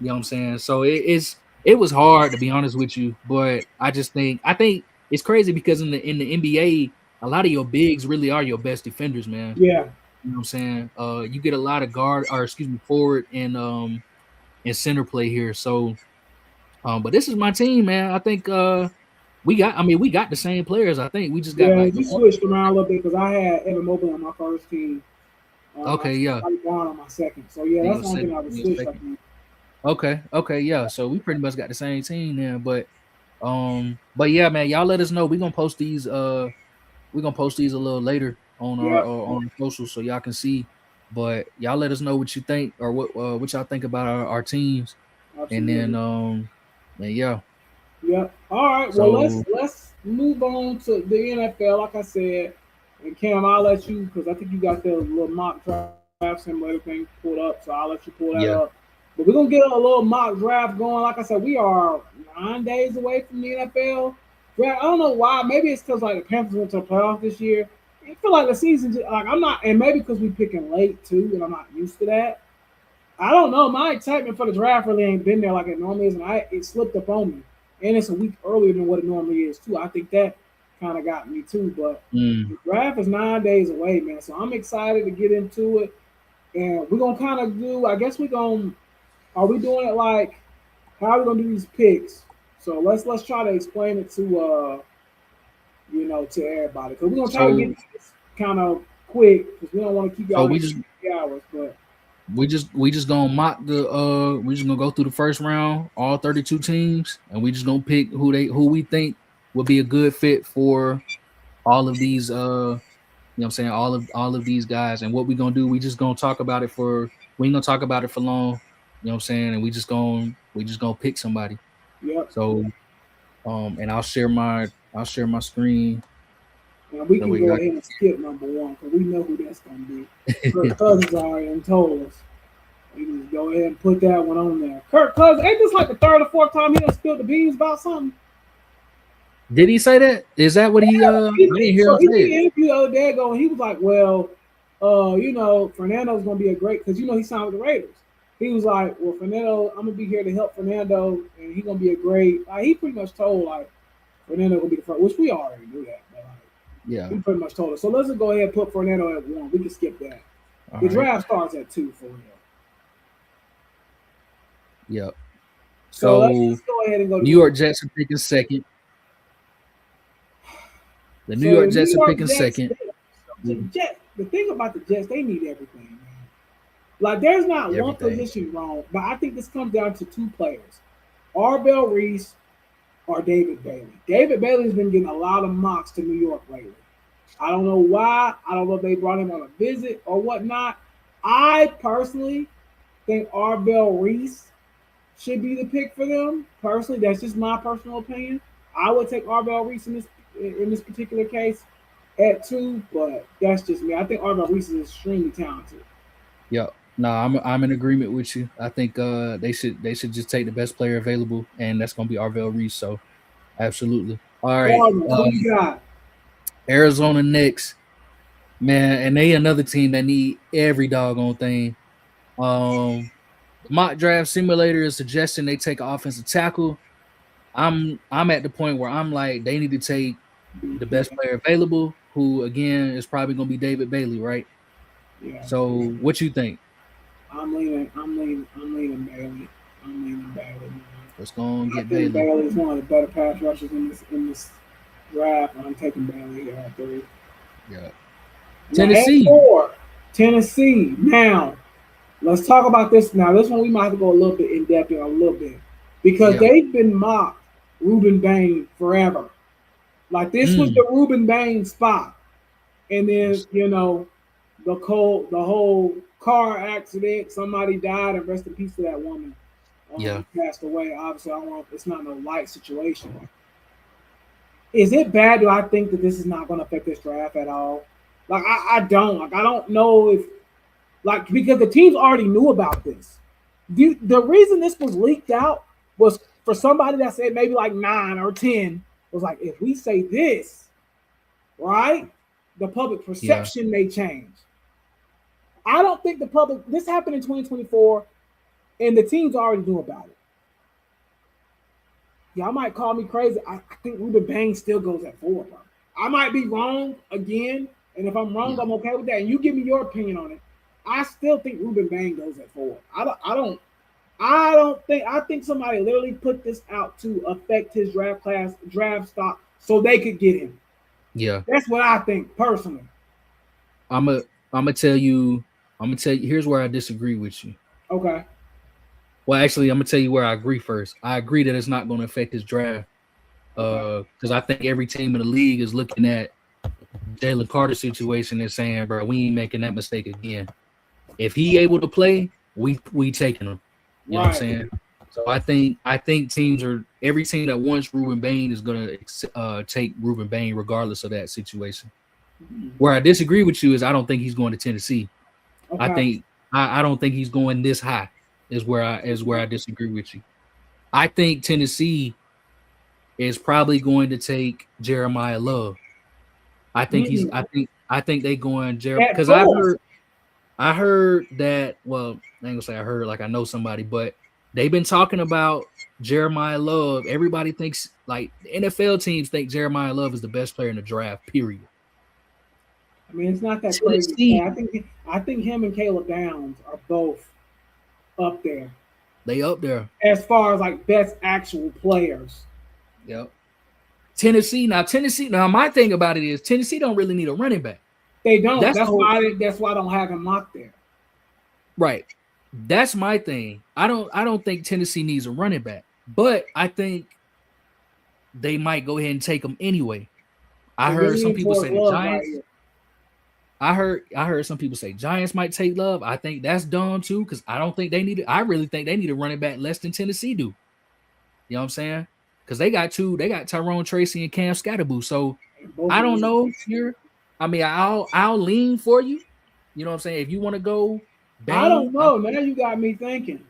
You know what I'm saying? So it was hard, to be honest with you, but I think it's crazy because in the NBA, a lot of your bigs really are your best defenders, man. Yeah. You know what I'm saying? You get a lot of forward and center play here. So, but this is my team, man. I think we got the same players. I think we just got you switched around a little bit because I had Evan Mobley on my first team. Okay, yeah. I Barnes on my second. So yeah, that's the only thing I was switched. Okay, yeah. So we pretty much got the same team there, but yeah, man, y'all let us know. We're gonna post these a little later on our socials so y'all can see. But y'all let us know what you think or what y'all think about our teams. Absolutely. And then yeah. Yeah. All right. So, well, let's move on to the NFL. Like I said, and Cam, I'll let you because I think you got the little mock draft simulator thing pulled up, so I'll let you pull that up. But we're gonna get a little mock draft going. Like I said, we are 9 days away from the NFL draft. I don't know why. Maybe it's because like the Panthers went to the playoffs this year. I feel like the season, like I'm not, and maybe because we picking late too, and I'm not used to that. I don't know. My excitement for the draft really ain't been there like it normally is, and it slipped up on me. And it's a week earlier than what it normally is too. I think that kind of got me too. But the draft is 9 days away, man. So I'm excited to get into it. And we're gonna kind of do. I guess are we doing it like how are we gonna do these picks? So let's try to explain it to to everybody because we're gonna try to get this kind of quick because we don't want to keep y'all 3 hours, but. We just gonna mock we just gonna go through the first round, all 32 teams, and we just gonna pick who we think would be a good fit for all of these you know what I'm saying, all of these guys. And what we gonna do, we just gonna talk about it we ain't gonna talk about it for long, you know what I'm saying, and we just gonna pick somebody. Yep. So and I'll share my screen. Now we can go ahead and skip number 1 because we know who that's going to be. Kirk Cousins already told us. We can just go ahead and put that one on there. Kirk Cousins, ain't this like the 3rd or 4th time he done spilled the beans about something? Did he say that? Is that what he I didn't hear him say it. He did an interview the other day ago and he was like, well, Fernando's going to be a great, because he signed with the Raiders. He was like, well, Fernando, I'm going to be here to help Fernando and he's going to be a great, he pretty much told like Fernando going to be the first, which we already knew that. Yeah, he pretty much told us. So let's just go ahead and put Fernando at 1. We can skip that. The draft starts at 2 for him. Yep. So let's just go ahead and go. New York Jets are picking second. The New York Jets are picking second. The thing about the Jets, they need everything, man. Like there's not one position wrong, but I think this comes down to 2 players: Arbel Reese or David Bailey. David Bailey's been getting a lot of mocks to New York lately. I don't know why. I don't know if they brought him on a visit or whatnot. I personally think Arbel Reese should be the pick for them. Personally, that's just my personal opinion. I would take Arbel Reese in this particular case at 2, but that's just me. I think Arbel Reese is extremely talented. Yeah. No, I'm in agreement with you. I think they should just take the best player available, and that's gonna be Arbel Reese. So, absolutely. All right. Who you got? Arizona next, man, and they another team that need every doggone thing. Mock Draft Simulator is suggesting they take an offensive tackle. I'm at the point where I'm like, they need to take the best player available, who again is probably gonna be David Bailey, right? Yeah. So what you think? I'm leaning Bailey. I'm leaning Bailey. Man. Let's go and I get think Bailey. Bailey is one of the better pass rushers in this draft. I'm taking Bailey here at 3. Yeah. Tennessee. 4, Tennessee. Now, let's talk about this. Now, this one we might have to go a little bit in depth in a little bit because they've been mocked Ruben Bain forever. Like this was the Ruben Bain spot, and then the whole car accident. Somebody died, and rest in peace to that woman. Passed away. Obviously, I don't want. It's not no light situation. Is it bad? Do I think that this is not going to affect this draft at all? Like I don't. Like I don't know if because the teams already knew about this. The reason this was leaked out was for somebody that said maybe like 9 or 10 was like, if we say this, right, the public perception may change. I don't think the public. This happened in 2024, and the teams already knew about it. Y'all might call me crazy. I think Ruben Bain still goes at 4, bro. I might be wrong again, and if I'm wrong, I'm okay with that. And you give me your opinion on it. I still think Ruben Bain goes at 4. I think somebody literally put this out to affect his draft stock, so they could get him. Yeah, that's what I think personally. I'm gonna tell you. Here's where I disagree with you. Okay. Well, actually, I'm gonna tell you where I agree first. I agree that it's not going to affect his draft, because I think every team in the league is looking at Jalen Carter's situation and saying, "Bro, we ain't making that mistake again. If he able to play, we taking him." You know what I'm saying? So I think every team that wants Ruben Bain is going to take Ruben Bain regardless of that situation. Mm-hmm. Where I disagree with you is I don't think he's going to Tennessee. Okay. I don't think he's going this high. Is where I disagree with you. I think Tennessee is probably going to take Jeremiah Love. I think I think they going because I heard that. Well, I ain't gonna say I heard like I know somebody, but they've been talking about Jeremiah Love. Everybody thinks like NFL teams think Jeremiah Love is the best player in the draft. Period. I mean, it's not that crazy. I think him and Caleb Downs are both up there. They up there as far as like best actual players. Yep. Tennessee. Now my thing about it is Tennessee don't really need a running back. They don't. That's why I don't have him mocked there. Right. That's my thing. I don't think Tennessee needs a running back, but I think they might go ahead and take him anyway. I heard some people say the Giants. I heard some people say Giants might take Love. I think that's dumb too, because I don't think they need it. I really think they need a running back less than Tennessee do. You know what I'm saying? Because they got Tyrone Tracy and Cam Scatterboo. So I don't know here. I mean, I'll lean for you. You know what I'm saying? If you want to go, I don't know. Now you got me thinking.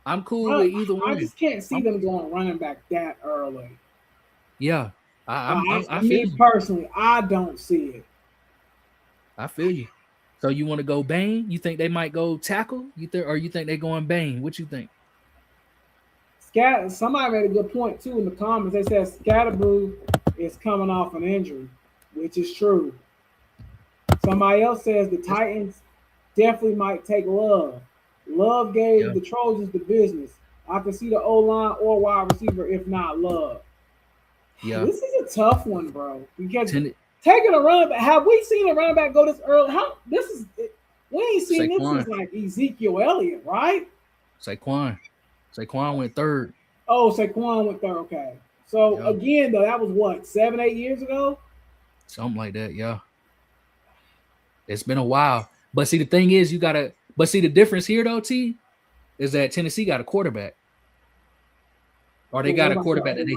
I'm cool with either one. I just can't see them going running back that early. Yeah, I mean, personally, I don't see it. I feel you. So you want to go Bain? You think they might go tackle? Or you think they're going Bain? What you think? Somebody made a good point too in the comments. They said Scatterboo is coming off an injury, which is true. Somebody else says the Titans definitely might take Love. Love gave the Trojans the business. I can see the O-line or wide receiver, if not Love. Yeah, this is a tough one, bro. Because taking a running back, have we seen a running back go this early? We ain't seen this since like Ezekiel Elliott, right? Saquon went third. Oh, Saquon went third. Okay. So again, though, that was what, 7-8 years ago? Something like that, yeah. It's been a while. But see, the thing is, the difference here though, T, is that Tennessee got a quarterback. Or they got a quarterback that they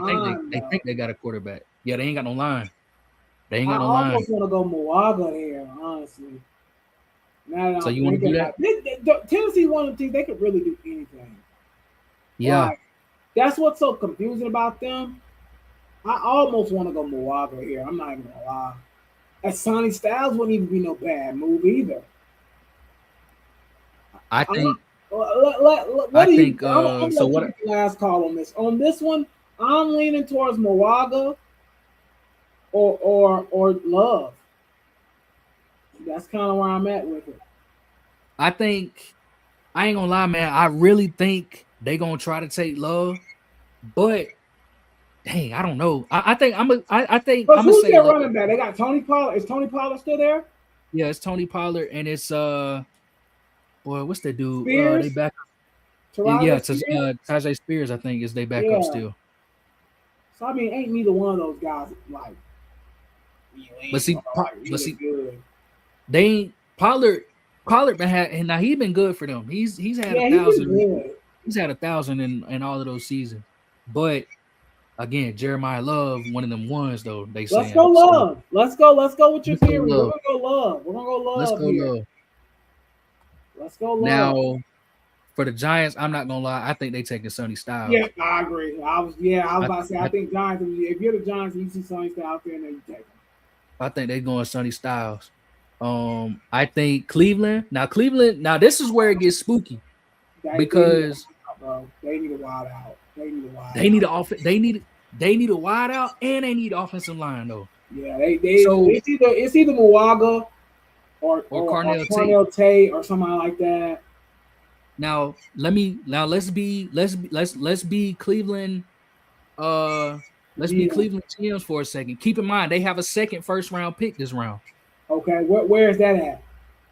think they got a quarterback. Yeah, they ain't got no line. They ain't got no line. I almost want to go Moaga there, honestly. So you want to do that? Tennessee, one of the teams, they could really do anything. Yeah. Like, that's what's so confusing about them. I almost want to go Moaga here. I'm not even going to lie. That Sonny Styles wouldn't even be no bad move either. I think What I do you? think. I'm So gonna what? take the last call on this. On this one, I'm leaning towards Mowaga or Love. That's kind of where I'm at with it. I think I ain't gonna lie, man. I really think they gonna try to take Love, but dang, I don't know. I think I think But I'm gonna who's say their Love. running back? They got Tony Pollard. Is Tony Pollard still there? Yeah, it's Tony Pollard and it's boy, what's that dude? They Spears, back. Yeah, Taraja Spears. Tajay Spears. I think is they backup Yeah. still. So I mean, ain't neither one of those guys like But elite or see, like really good. they ain't Pollard been had now he been good for them. He's had Yeah, he's been 1,000. good. He's had 1,000 in all of those seasons. But again, Jeremiah Love, one of them ones though. They Let's go saying so. Love. Let's go with your Let's go theory. We're Love. gonna go Love. We're gonna go Let's Love go here. Love. Let's go Love. Now for the Giants, I'm not gonna lie. I think they taking Sonny Styles. Yeah, I agree. I was about to say. I think Giants. If you're the Giants, and you see Sonny Styles out there, then you take him. I think they're going Sonny Styles. I think Cleveland. Now this is where it gets spooky because they need a wide out. They need a wide out and they need offensive line though. Yeah, it's either Mowaga or Cornell Tate or somebody like that. Now let's be Cleveland. Let's be Cleveland GMs for a second. Keep in mind they have a second first round pick this round. Okay, where is that at?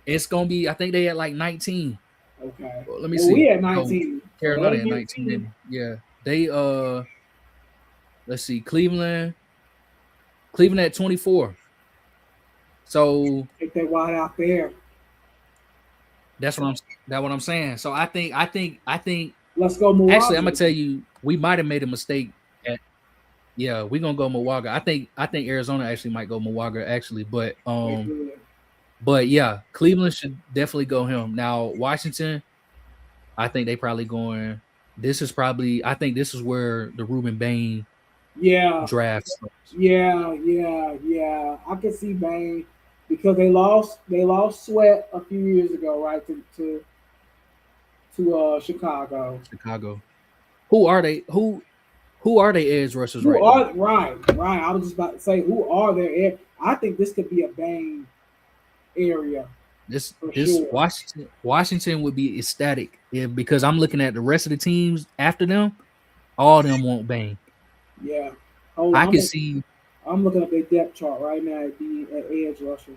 It's gonna be. I think they at like 19. Okay, well, let me see. We at 19. Carolina at 19. Yeah, they let's see. Cleveland at 24. So take that wide out there. That's what I'm saying. So I think let's go Mowaga. Actually, I'm gonna tell you, we might have made a mistake. We're gonna go Mowaga. I think Arizona actually might go Mowaga actually, but yeah, Cleveland should definitely go him. Now Washington, I think they probably going. I think this is where the Ruben Bain draft starts. Yeah. I can see Bain because they lost Sweat a few years ago, right? To Chicago. Who are they? Who are they edge rushers right now? Right. I was just about to say, who are their edge? I think this could be a Bain area. This sure. Washington would be ecstatic because I'm looking at the rest of the teams after them. All of them want Bain. Yeah. I can see. I'm looking at their depth chart right now at edge rusher.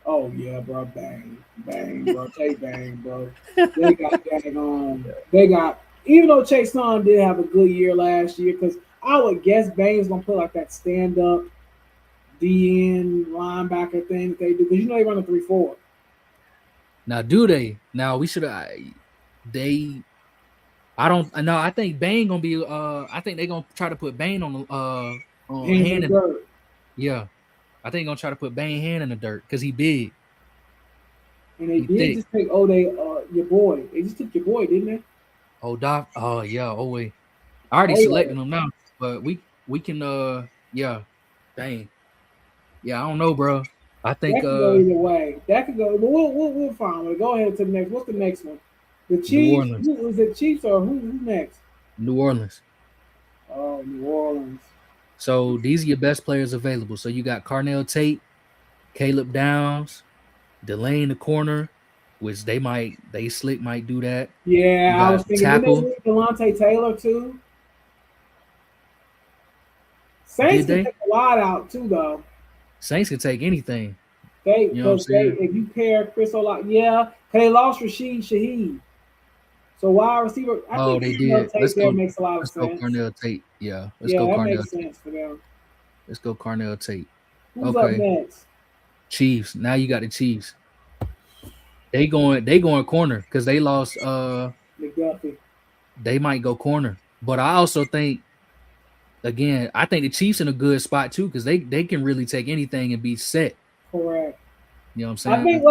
Oh yeah, bro, Bang, bro, take Bang, bro. They got that on. They got, even though Chase Young did have a good year last year, because I would guess Bane's gonna put like that stand up DN linebacker thing that they do, because they run a 3-4. Now, do they? Now we should. They. I don't know. I think Bane gonna be. I think they're gonna try to put Bane on hand in dirt. Yeah. I think gonna try to put Bane hand in the dirt because he big. And they did just take your boy. They just took your boy, didn't they? Oh, Doc. Oh yeah. Oh wait. I already selected him now, but we can. Yeah. Dang. Yeah. I don't know, bro. I think that could go either way. That could go. But we'll find it. Go ahead to the next. What's the next one? The Chiefs. Who is it? Chiefs or who next? New Orleans. Oh, New Orleans. So these are your best players available. So you got Carnell Tate, Caleb Downs, Delane the corner, which they slick might do that. Yeah, I was thinking they Delonte Taylor too. Saints can take a lot out too, though. Saints can take anything. If you pair Chris Olave, because they lost Rashid Shaheed. So wide receiver, I think they did. Let's go. Makes a lot of sense. Let's go Carnell Tate. Yeah, that makes sense for them. Let's go Carnell Tate. Who's up next? Chiefs. Now you got the Chiefs. They going corner because they lost McDuffie. They might go corner. But I also think, again, I think the Chiefs in a good spot too because they can really take anything and be set. Correct. You know what I'm saying? I think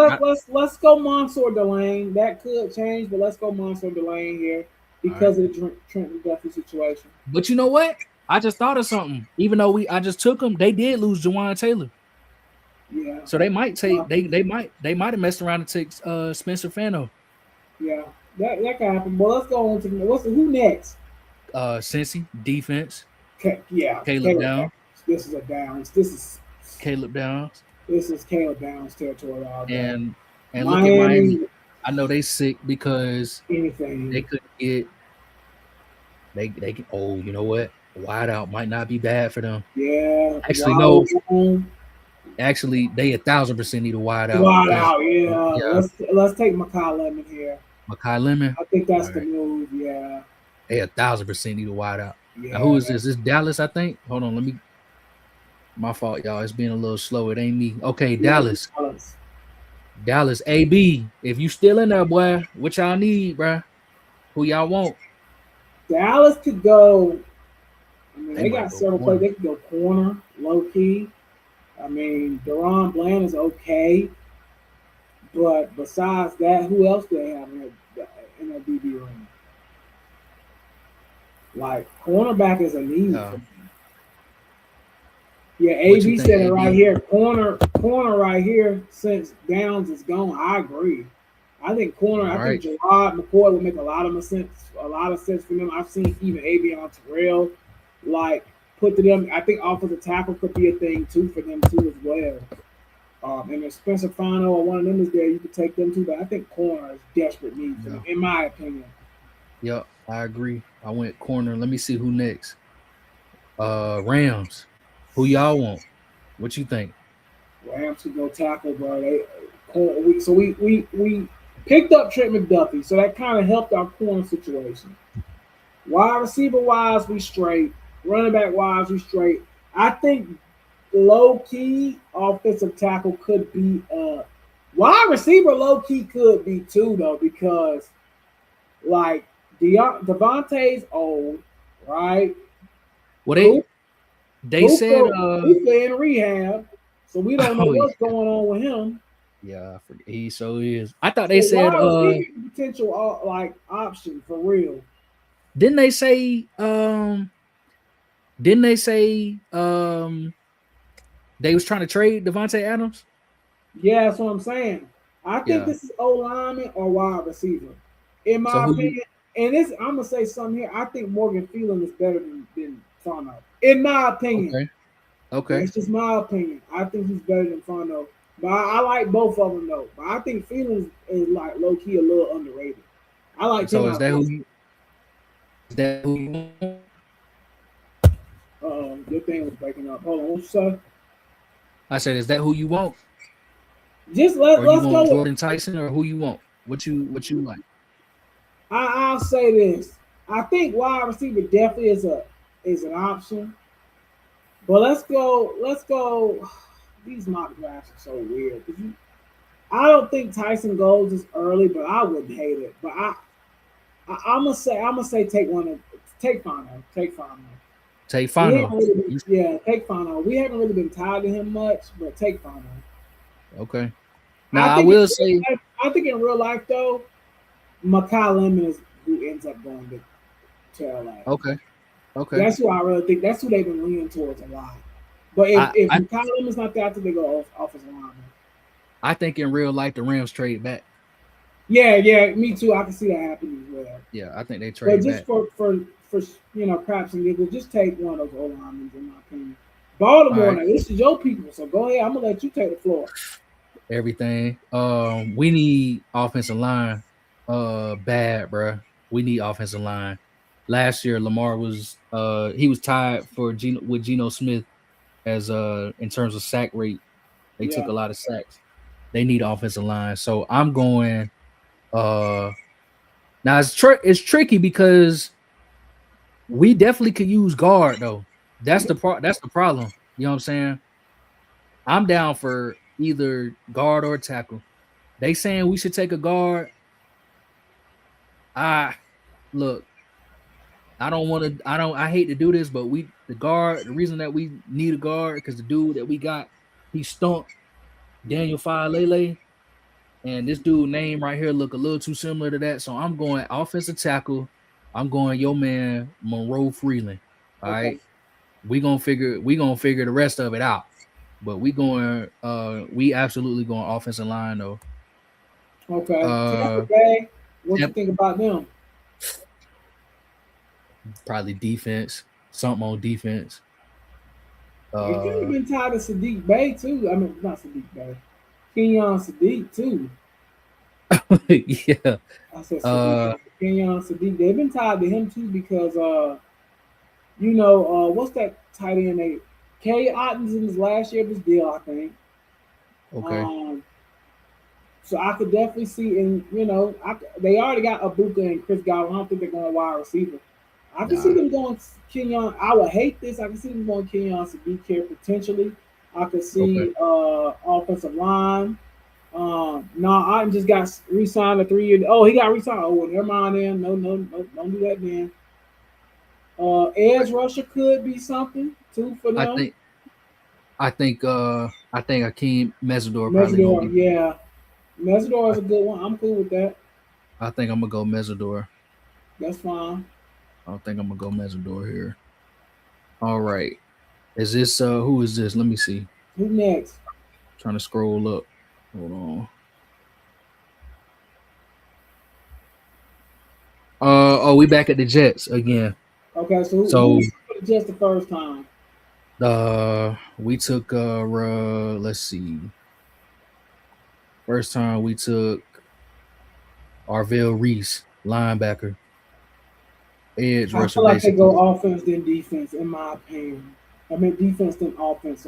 let's go Mansour Delane. That could change, but let's go Mansour Delane here because of the Trent McDuffie situation. But you know what? I just thought of something. Even though I just took them, they did lose Jawan Taylor. Yeah. So they might take they might have messed around and take Spencer Fano. Yeah. That can happen. Well, let's go on to who next? Cincy defense. Yeah, Caleb Downs. This is a Downs. Caleb Downs. This is Caleb Downs territory all day. And Miami, look at Miami. I know they sick because anything they couldn't get. They can. Oh, you know what? Wide out might not be bad for them. Yeah. Actually, no. Actually, they 1,000% need a wide out. Wide out, yeah. Let's take Makai Lemon here. Makai Lemon. I think that's the move. Yeah. They 1,000% need a wide out. Yeah. Now, who is this? This is Dallas, I think. Hold on, let me. My fault, y'all. It's being a little slow. It ain't me. Okay, Dallas. Dallas. AB. If you still in there, boy, what y'all need, bruh? Who y'all want? Dallas could go. I mean, they got several players. They could go corner, low key. I mean, Deron Bland is okay, but besides that, who else do they have in that DB room? Like cornerback is a need. Yeah, AB said it right here. Corner right here. Since Downs is gone, I agree. I think corner. I think Gerard McCoy would make a lot of sense. A lot of sense for them. I've seen even AB on Terrell, like put to them. I think offensive tackle could be a thing too for them too as well. And if Spencer Fano or one of them is there, you could take them too. But I think corner is desperate need for them, in my opinion. Yep, I agree. I went corner. Let me see who next. Rams. Who y'all want? What you think? Rams could go tackle, bro. We picked up Trent McDuffie, so that kind of helped our corner situation. Wide receiver wise, we straight. Running back wise, we straight. I think low key offensive tackle could be wide receiver low key could be too though, because like Devontae's old, right? Well, they said he's in rehab, so we don't know what's going on with him. Yeah, I forget. He so is. I thought they said potential like option for real. Didn't they say they was trying to trade Devontae Adams? Yeah, that's what I'm saying. I think this is O lineman or wide receiver. In my opinion, and this I'm gonna say something here. I think Morgan Phelan is better than Fano. In my opinion. Okay. It's just my opinion. I think he's better than Fano. But I like both of them though. But I think Phelan is like low key a little underrated. I like him. So is that who you your thing was breaking up. Hold on, what you say? I said, is that who you want? Just let's go. Jordan Tyson, or who you want? What you like? I'll say this. I think wide receiver definitely is an option. But let's go. These mock drafts are so weird. I don't think Tyson goes this early, but I wouldn't hate it. But I'm gonna say take Fano. Take Fano. Take Fano. Take Fano. We haven't really been tied to him much, but take Fano. Okay. Now I will say, I think in real life though, Makai Lemon is who ends up going to LA. Okay. That's who I really think. That's who they've been leaning towards a lot. But if Makai Lemon's not there, I think they go offensive lineman. I think in real life the Rams trade back. Yeah, me too. I can see that happening as well. Yeah, I think they trade back. But just for craps and giggles, just take one of those old linemen in my opinion. Baltimore, now, this is your people, so go ahead. I'm gonna let you take the floor. Everything. We need offensive line. Bad, bro. We need offensive line. Last year, Lamar was he was tied with Geno Smith as in terms of sack rate. They took a lot of sacks. They need offensive line. So I'm going. Now it's tricky because we definitely could use guard though. That's the problem. You know what I'm saying? I'm down for either guard or tackle. They saying we should take a guard. Look, I hate to do this, but the reason that we need a guard because the dude that we got, he stunk Daniel Faalele, and this dude name right here look a little too similar to that. So I'm going offensive tackle. I'm going your man Monroe Freeland. All right. We gonna figure the rest of it out. But we absolutely going offensive line though. Okay. Tampa Bay, what you think about them? Probably defense. Something on defense. They kind of been tied to Sadiq Bey too. I mean, not Sadiq Bey. Kenyon Sadiq too. Yeah. I said Sadiq. Kenyon Sadiq. They've been tied to him too because what's that tight end? K. Otten's in his last year of his deal, I think. Okay. So I could definitely see, they already got Abuka and Chris Godwin. I don't think they're going wide receiver. I can see them going Kenyon. I would hate this. I can see them going Kenyon Sadiq here potentially. I could see offensive line. No, I just got re-signed a 3 year. Oh, he got re-signed. Oh, well, never mind then. No, don't do that then. Edge rusher could be something too for them. I think Akeem Mesidor probably Mesidor, gonna be. yeah. Mesidor is a good one. I'm cool with that. I think I'm gonna go Mesidor. That's fine. I think I'm gonna go Mesidor here. All right. Is this who is this? Let me see. Who next? Trying to scroll up. Hold on. We back at the Jets again. Okay, so who for the Jets the first time? We took let's see. First time we took Arvell Reese, linebacker. Edge rusher. I feel like they go offense then defense, in my opinion. I mean defense then offense.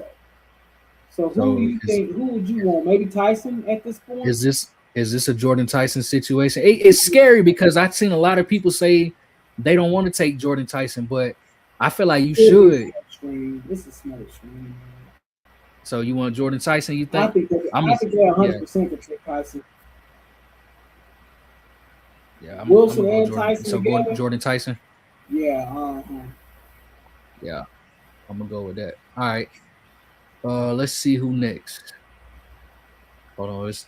So who do you think? Who would you want? Maybe Tyson at this point? Is this a Jordan Tyson situation? It's scary because I've seen a lot of people say they don't want to take Jordan Tyson, but I feel like you should. This is smoke screen. So you want Jordan Tyson? You think? I think they're 100% to take Tyson. Yeah, Wilson and Tyson. So Jordan Tyson. Yeah. Yeah, I'm gonna go with that. All right. Let's see who next. Hold on, let's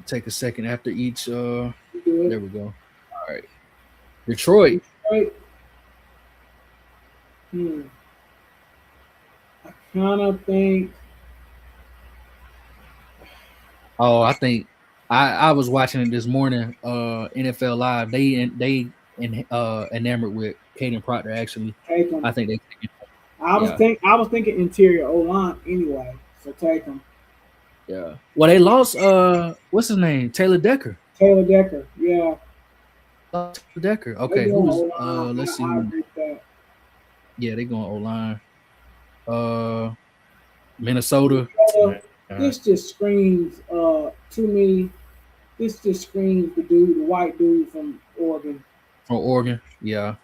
take a second after each. There we go. All right. Detroit. I kind of think. Oh, I think I was watching it this morning. NFL Live. They enamored with Caden Proctor. Actually, I think they. I was thinking interior O line anyway. So take him. Yeah. Well, they lost. What's his name? Taylor Decker. Yeah. Taylor Decker. Okay. Who's? Let's see. Yeah, they going O line. Minnesota. This just screams to me. This just screams the white dude from Oregon. From Oregon, yeah.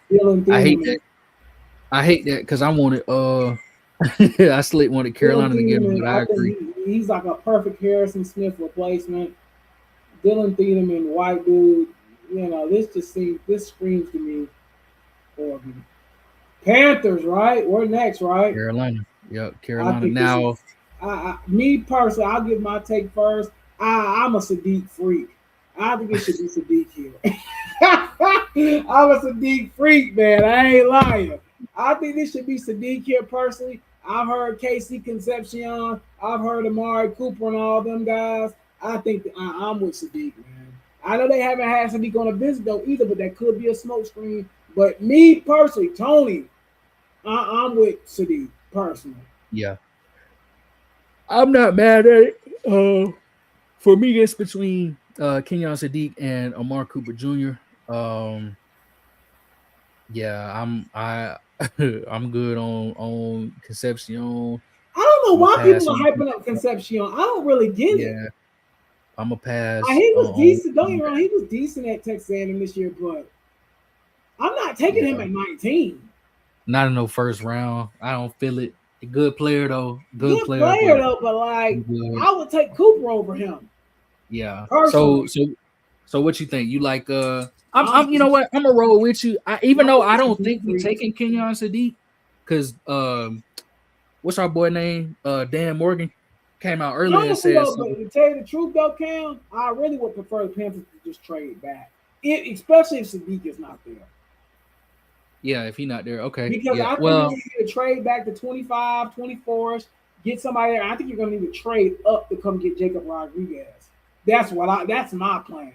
I hate that because I wanted I still wanted Carolina to get him, but I agree. He's like a perfect Harrison Smith replacement. Dylan Thiedemann, white dude. This screams to me Oregon. Panthers, right? We're next, right? Carolina. Yep, Carolina. Now, me personally, I'll give my take first. I'm a Sadiq freak. I think it should be Sadiq here. I'm a Sadiq freak, man. I ain't lying. I think this should be Sadiq here personally. I've heard Casey Concepcion. I've heard Amari Cooper and all them guys. I think I'm with Sadiq, man. I know they haven't had Sadiq on a visit though either, but that could be a smoke screen. But me personally, Tony, I'm with Sadiq personally. Yeah. I'm not mad at it. For me, it's between Kenyon Sadiq and Amari Cooper Jr. Yeah, I'm good on Concepcion. I don't know why people are hyping up Concepcion. I don't really get it. I'm a pass. He was decent. Don't get me wrong. He was decent at Texas A&M this year, but I'm not taking him at 19. Not in no first round. I don't feel it. A good player though. Good player though, but like I would take Cooper over him. Yeah. Personally. So what you think? You like I'm you know what? I'm gonna roll with you. Even though I don't think we're taking Kenyon Sadiq, because what's our boy name? Dan Morgan came out earlier and said. But to tell you the truth though, Cam, I really would prefer the Panthers to just trade back, especially if Sadiq is not there. Yeah, if he's not there, okay. Because I think we need to trade back to 25, 24s, get somebody there. I think you're gonna need to trade up to come get Jacob Rodriguez. That's my plan.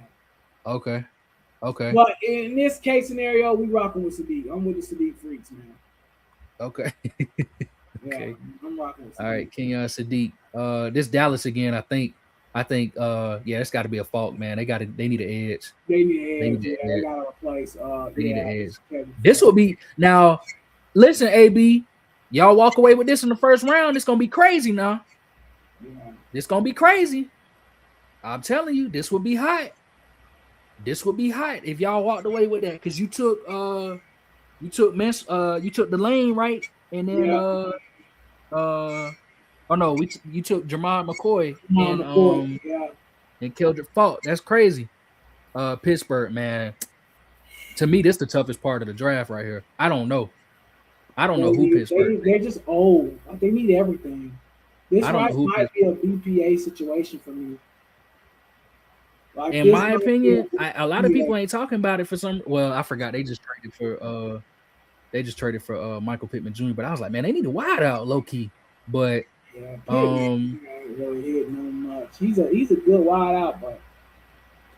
Okay. But in this case scenario, we rocking with Sadiq. I'm with the Sadiq freaks, man. Okay. Okay. I'm rocking with Sadiq. All right, Kenyon Sadiq. This Dallas again, I think it's gotta be a fault, man. They need an edge. They gotta replace they need an edge. This will be now. Listen, AB, y'all walk away with this in the first round. It's gonna be crazy now. Yeah. It's gonna be crazy. I'm telling you, this would be hot. This would be hot if y'all walked away with that, because you took the lane, right? And then you took Jermon McCoy and Keldrick Faulk. That's crazy. Pittsburgh, man. To me, this is the toughest part of the draft right here. I don't know who Pittsburgh. They're just old. They need everything. This might be a BPA situation for me. In my opinion, a lot of people ain't talking about it for some. Well, I forgot they just traded for Michael Pittman Jr. But I was like, man, they need a wide out low key. But ain't really hitting much. He's a good wide out, but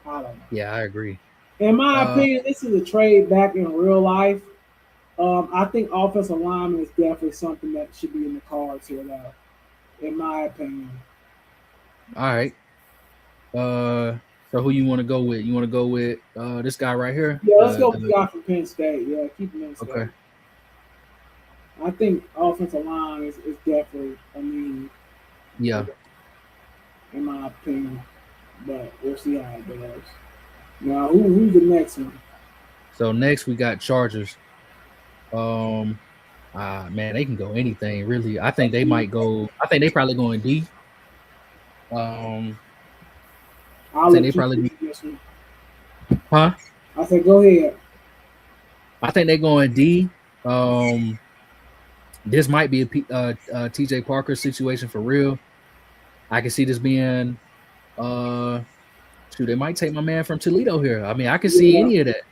I don't know. Yeah, I agree. In my opinion, this is a trade back in real life. I think offensive lineman is definitely something that should be in the cards here, though. In my opinion. All right. So who you want to go with? You want to go with this guy right here? Yeah, let's go with the guy from Penn State. Yeah, keep him in State. Okay. I think offensive line is definitely a need. Yeah. In my opinion. But we'll see how it goes. Now, who's the next one? So next we got Chargers. Man, they can go anything, really. I think they might go. I think they probably go in D. I think they probably. Huh? I said, go ahead. I think they're going D. This might be a TJ Parker situation for real. I can see this being. They might take my man from Toledo here. I mean, I can see any of that.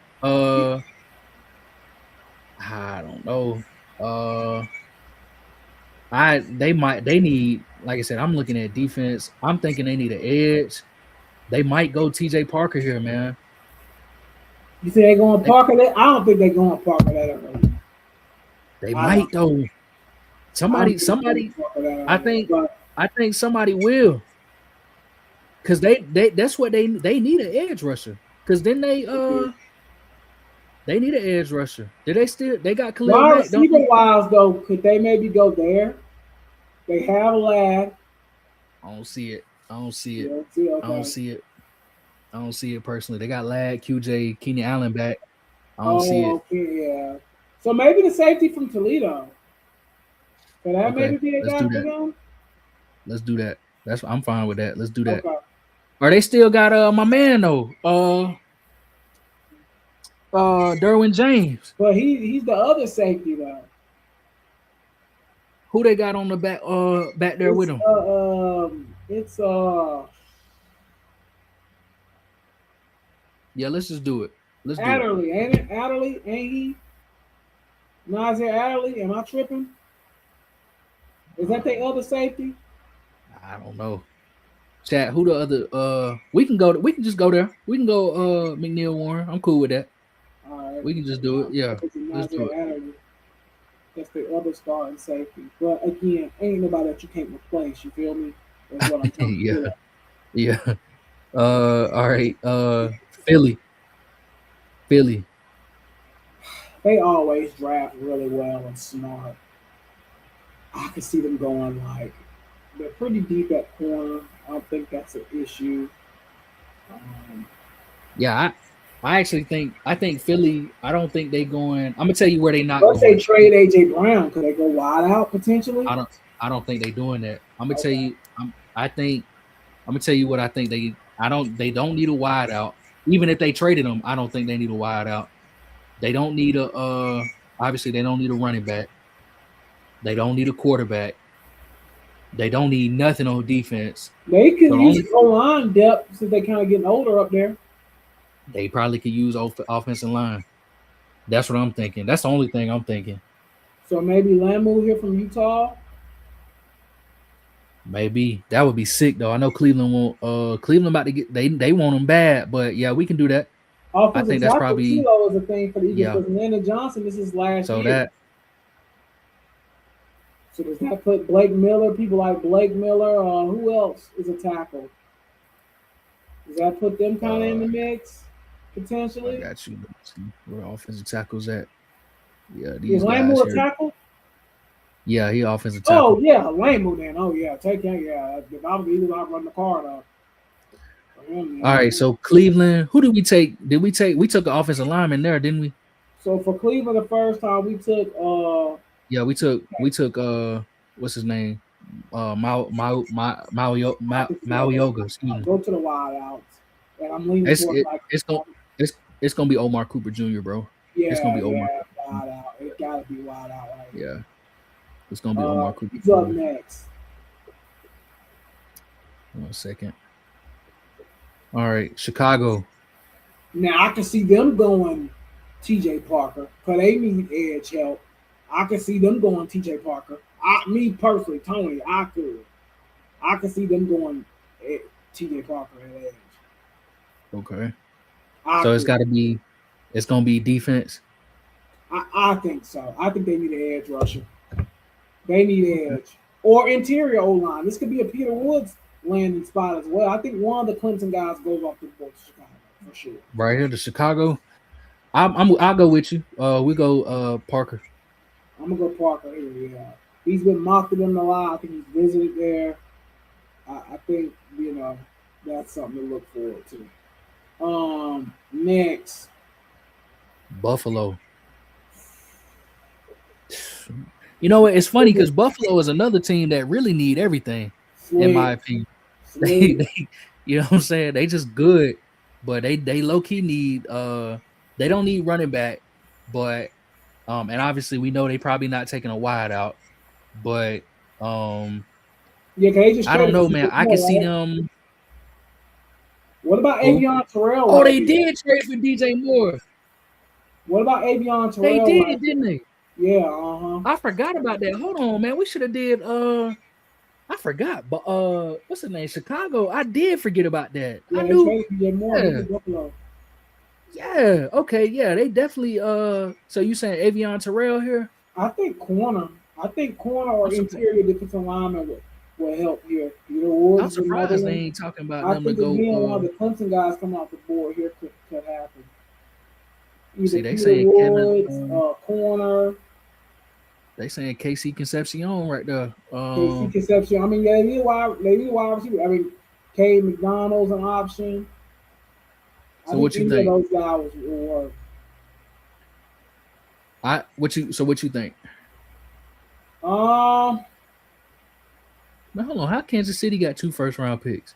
I don't know. They need, like I said, I'm looking at defense. I'm thinking they need an edge. They might go TJ Parker here, man. You think they going Parker? I don't think they going Parker that early. They might though. Somebody. I think somebody will. Cause that's what they need an edge rusher. Cause then they need an edge rusher. They got Khalil Mack? Receiver-wise though, could they maybe go there? They have a lad. I don't see it. Okay. I don't see it personally. They got Lad, QJ, Keenan Allen back. I don't see it. Okay, yeah. So maybe the safety from Toledo. Could that maybe be a guy for them? Let's do that. I'm fine with that. Let's do that. Okay. Or they still got my man though. Derwin James. But he's the other safety though. Who they got on the back there with him? Yeah, let's just do it. Let's do Adderley, ain't it? Adderley, ain't he? Nazir Adderley, am I tripping? Is that the other safety? I don't know. Chat, who the other we can just go there. We can go McNeil Warren. I'm cool with that. All right. We can just do it. Yeah. Let's do it. Adderley. That's the other starting safety. But again, ain't nobody that you can't replace, you feel me? That's what I'm talking about. Yeah. All right. Philly. They always draft really well and smart. I can see them going they're pretty deep at corner. I don't think that's an issue. I think Philly. I don't think they going. I'm gonna tell you where they not. Let's say trade AJ Brown. Could they go wide out potentially? I don't think they doing that. I'm gonna tell you. I'm gonna tell you what I think they. They don't need a wide out. Even if they traded them, I don't think they need a wide out. They don't need obviously they don't need a running back. They don't need a quarterback. They don't need nothing on defense. They could use O-line depth since they kind of getting older up there. They probably could use offensive line. That's what I'm thinking. That's the only thing I'm thinking. So maybe Lamu here from Utah. Maybe that would be sick though. I know Cleveland won't. Cleveland about to get they want them bad, but yeah, we can do that. I Offensive think that's tackle probably Tilo is a thing for the Eagles yeah. because Landon Johnson, this is last So year. that So does that put Blake Miller, people like Blake Miller, who else is a tackle? Does that put them kind of in the mix I potentially? got you. Let's see where offensive tackles at. Yeah, Is these guys Lamu a here. tackle? Yeah, he offensive Oh tackle. yeah, Lamu then. Oh yeah, take him. Yeah, if I was the Eagles, I'd run the card up for him. All right, so Cleveland, who did we take? We took an offensive lineman there, didn't we? So for Cleveland, the first time we took Yeah, we took what's his name? I can see Mao Yoga, excuse me. go to the wide outs, and I'm leaning It's towards it, like it's gonna it's gonna be Omar Cooper Jr., bro. It's gonna yeah, be Omar yeah, Cooper Jr. wide out. It gotta be wide out right Yeah, here. it's gonna be Omar Cooper Who's up Jr. next? 1 second. All right, Chicago. Now I can see them going T.J. Parker because they need edge help. I can see them going T.J. Parker. Me personally, Tony, I could see them going T.J. Parker at edge. Okay. I So could. it's gonna be defense. I think so. I think they need an edge rusher. They need Okay. edge or interior O line. This could be a Peter Woods landing spot as well. I think one of the Clemson guys goes off the board to Chicago for sure. Right here, the Chicago. I'll go with you. We go Parker. I'm gonna go Parker here. Yeah, he's been mocked in a lot. I think he's visited there. I think that's something to look forward to. Next, Buffalo. You know what? It's funny because Buffalo is another team that really need everything, in my Slade. opinion. They, Slade. they you know what I'm saying? They just good, but they low key need they don't need running back, but and obviously we know they probably not taking a wide out, but Yeah, can they just I trade don't it for know, man. DJ I can Moore, see right? them. What about Who? Avion Terrell Oh, right they here? did trade for DJ Moore. What about Avion They Terrell did, right didn't here? they? Yeah, uh-huh. I forgot about that. Hold on, man. We should have did I forgot, but what's the name? Chicago. I did forget about that. I Yeah, they knew. traded DJ Moore. He Yeah, was Buffalo. yeah. Okay, yeah. They definitely. So you saying Avion Terrell here? I think corner. I think corner or I'm surprised. interior defensive lineman will help here. Peter Woods I'm is another surprised they one. ain't talking about I them to think go. again one of the Clemson guys coming off the board here could happen. Either See, they Peter saying Kevin. Woods, corner, They saying KC Concepcion right there. KC Conception. I mean, yeah, they need wide receiver. I mean, K McDonald's an option. I So think what you any of think? those guys will work. What you think? Um, Now hold on. How Kansas City got 2 first-round picks?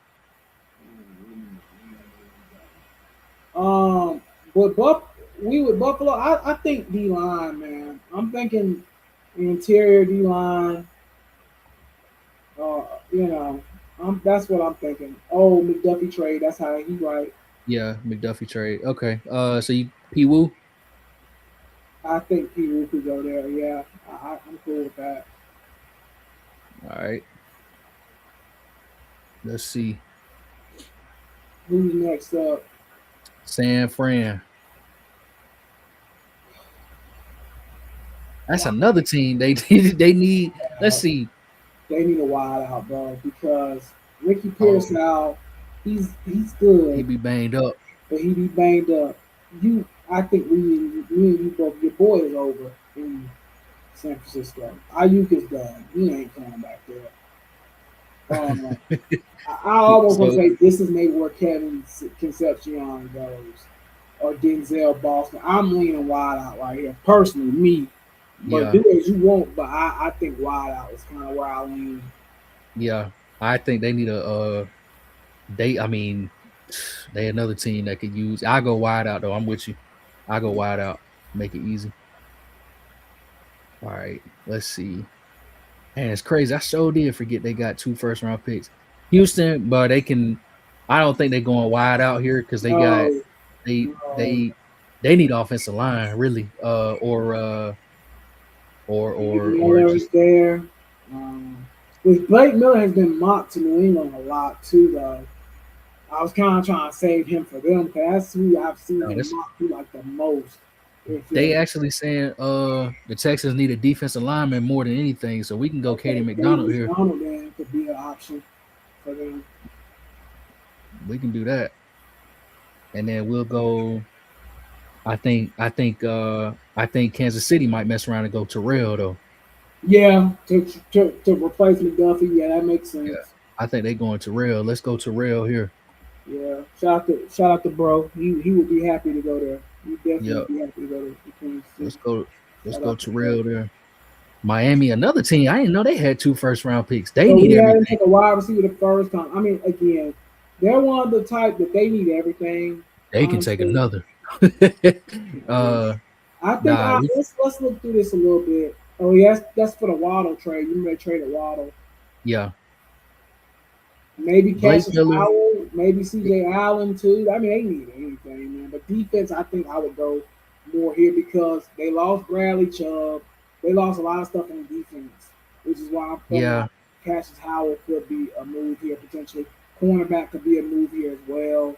but we with Buffalo, I think D line, man. I'm thinking interior D line. Uh, you know, that's what I'm thinking. Oh, McDuffie trade. That's how he right. Yeah, McDuffie trade. Okay. So you P Woo. I think people could go there. Yeah, I'm cool with that. All right. Let's see. Who's next up? San Fran. That's another team they need. Let's see. They need a wide out, bro, because Ricky Oh, Pearsall, he's he good, be banged up. but he be banged up. I think we and you both. Your boy is over in San Francisco. Ayuk is done. He ain't coming back there. I almost want to So say this is maybe where Kevin Concepcion goes or Denzel Boston. I'm leaning wide out right here, personally, me. But yeah, do as you want. But I think wide out is kind of where I lean. yeah. I think they need a they. I mean, they another team that could use. I go wide out though. I'm with you. I go wide out. Make it easy. All right. Let's see. Man, it's crazy. I sure did forget they got 2 first-round picks. Houston, but they can. I don't think they're going wide out here because they got No, they no. they they need offensive line really. Or Maybe or Miller is just there. Um, Which Blake Miller has been mocked to New England a lot too, though. I was kind of trying to save him for them because that's who I've seen No, him mocked to like the most. they actually saying the Texans need a defensive lineman more than anything, so we can go Katie McDonald here. McDonald then could be an option for them. We can do that, and then we'll go. I think Kansas City might mess around and go Terrell though. Yeah, to replace McDuffie. Yeah, that makes sense. Yeah, I think they going Terrell. Let's go Terrell here. Yeah, shout out to bro. He would be happy to go there. He definitely would be happy to go to Kansas City. Let's go Terrell there. Miami, another team. I didn't know they had 2 first-round picks. They so need everything. Had to take a wide receiver the first time. I mean, again, they're one of the type that they need everything. They can take another. I think let's look through this a little bit. Oh, yes, that's for the Waddle trade. You may trade a Waddle. Yeah. Maybe Cassius Howell, maybe CJ Allen too. I mean, they need anything, man. But defense, I think I would go more here because they lost Bradley Chubb. They lost a lot of stuff on defense, which is why I'm thinking Cassius Howell could be a move here potentially. Cornerback could be a move here as well.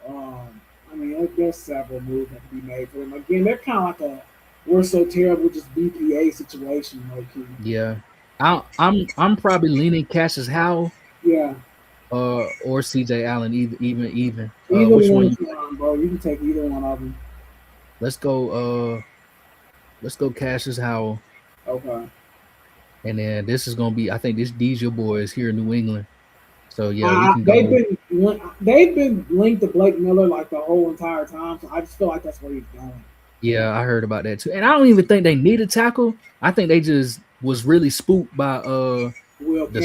I mean, there's several moves that can be made for them. Again, they're kind of like a we're so terrible, just BPA situation, low key. Yeah, I'm probably leaning Cassius Howell. Yeah. Or CJ Allen, even. Either which one you want, bro. You can take either one of them. Let's go Cassius Howell. Okay. And then this is gonna be. I think these your boys here in New England. So yeah, we can go. They've been linked to Blake Miller like the whole entire time. So I just feel like that's where he's going. Yeah, I heard about that too. And I don't even think they need a tackle. I think they just was really spooked by the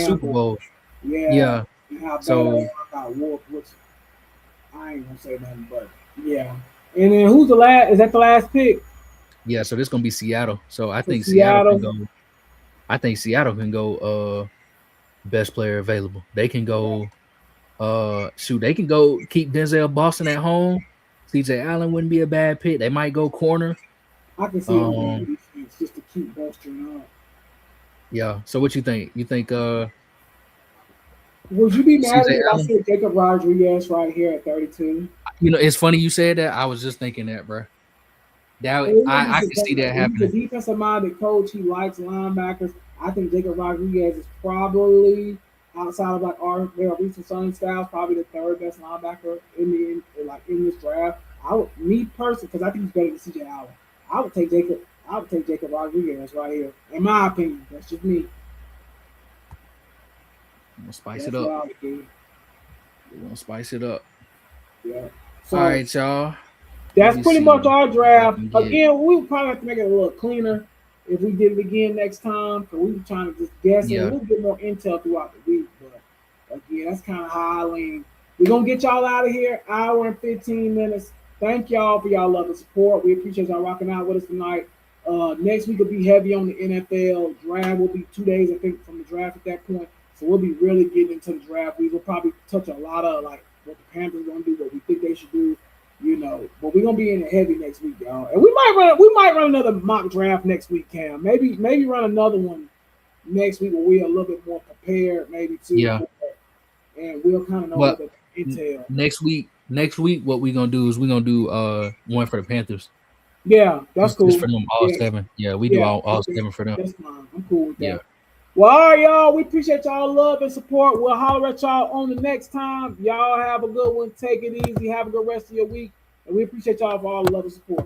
Super Bowl. Yeah. So I ain't gonna say nothing, but yeah. And then who's the last? Is that the last pick? Yeah. So this is gonna be Seattle. So I think Seattle can go. I think Seattle can go. Best player available. They can go. They can go keep Denzel Boston at home. CJ Allen wouldn't be a bad pick. They might go corner. I can see them just to keep bolstering up. Yeah. So what you think? You think? Would you be mad if I said Jacob Rodriguez right here at 32? You know, it's funny you said that. I was just thinking that, bro. I can see that happening. He's a defensive-minded coach. He likes linebackers. I think Jacob Rodriguez is probably outside of like our recent Sunny Styles, probably the third best linebacker in this draft. Me personally, because I think he's better than CJ Allen. I would take Jacob Rodriguez right here. In my opinion, that's just me. We'll spice it up. We're gonna spice it up. Yeah. So, all right, y'all. That's pretty much our draft. Again, we'll probably have to make it a little cleaner if we did it again next time. Because we were trying to just guess and a little bit more intel throughout the week. But again, that's kind of how I lean. We're gonna get y'all out of here. Hour and 15 minutes. Thank y'all for y'all love and support. We appreciate y'all rocking out with us tonight. Next week will be heavy on the NFL draft. We'll be 2 days, I think, from the draft at that point. So we'll be really getting into the draft. We will probably touch a lot of like what the Panthers are gonna do, what we think they should do, you know. But we're gonna be in it heavy next week, y'all. And we might run another mock draft next week, Cam. Maybe run another one next week where we're a little bit more prepared, maybe too. Yeah. And we'll kind of know what the intel. Next week, what we're gonna do is we're gonna do one for the Panthers. Yeah, that's cool. Just for them all 7. Yeah, we do all 7 for them. That's fine. I'm cool with that. Yeah. Well, all right, y'all. We appreciate y'all love and support. We'll holler at y'all on the next time. Y'all have a good one. Take it easy. Have a good rest of your week. And we appreciate y'all for all the love and support.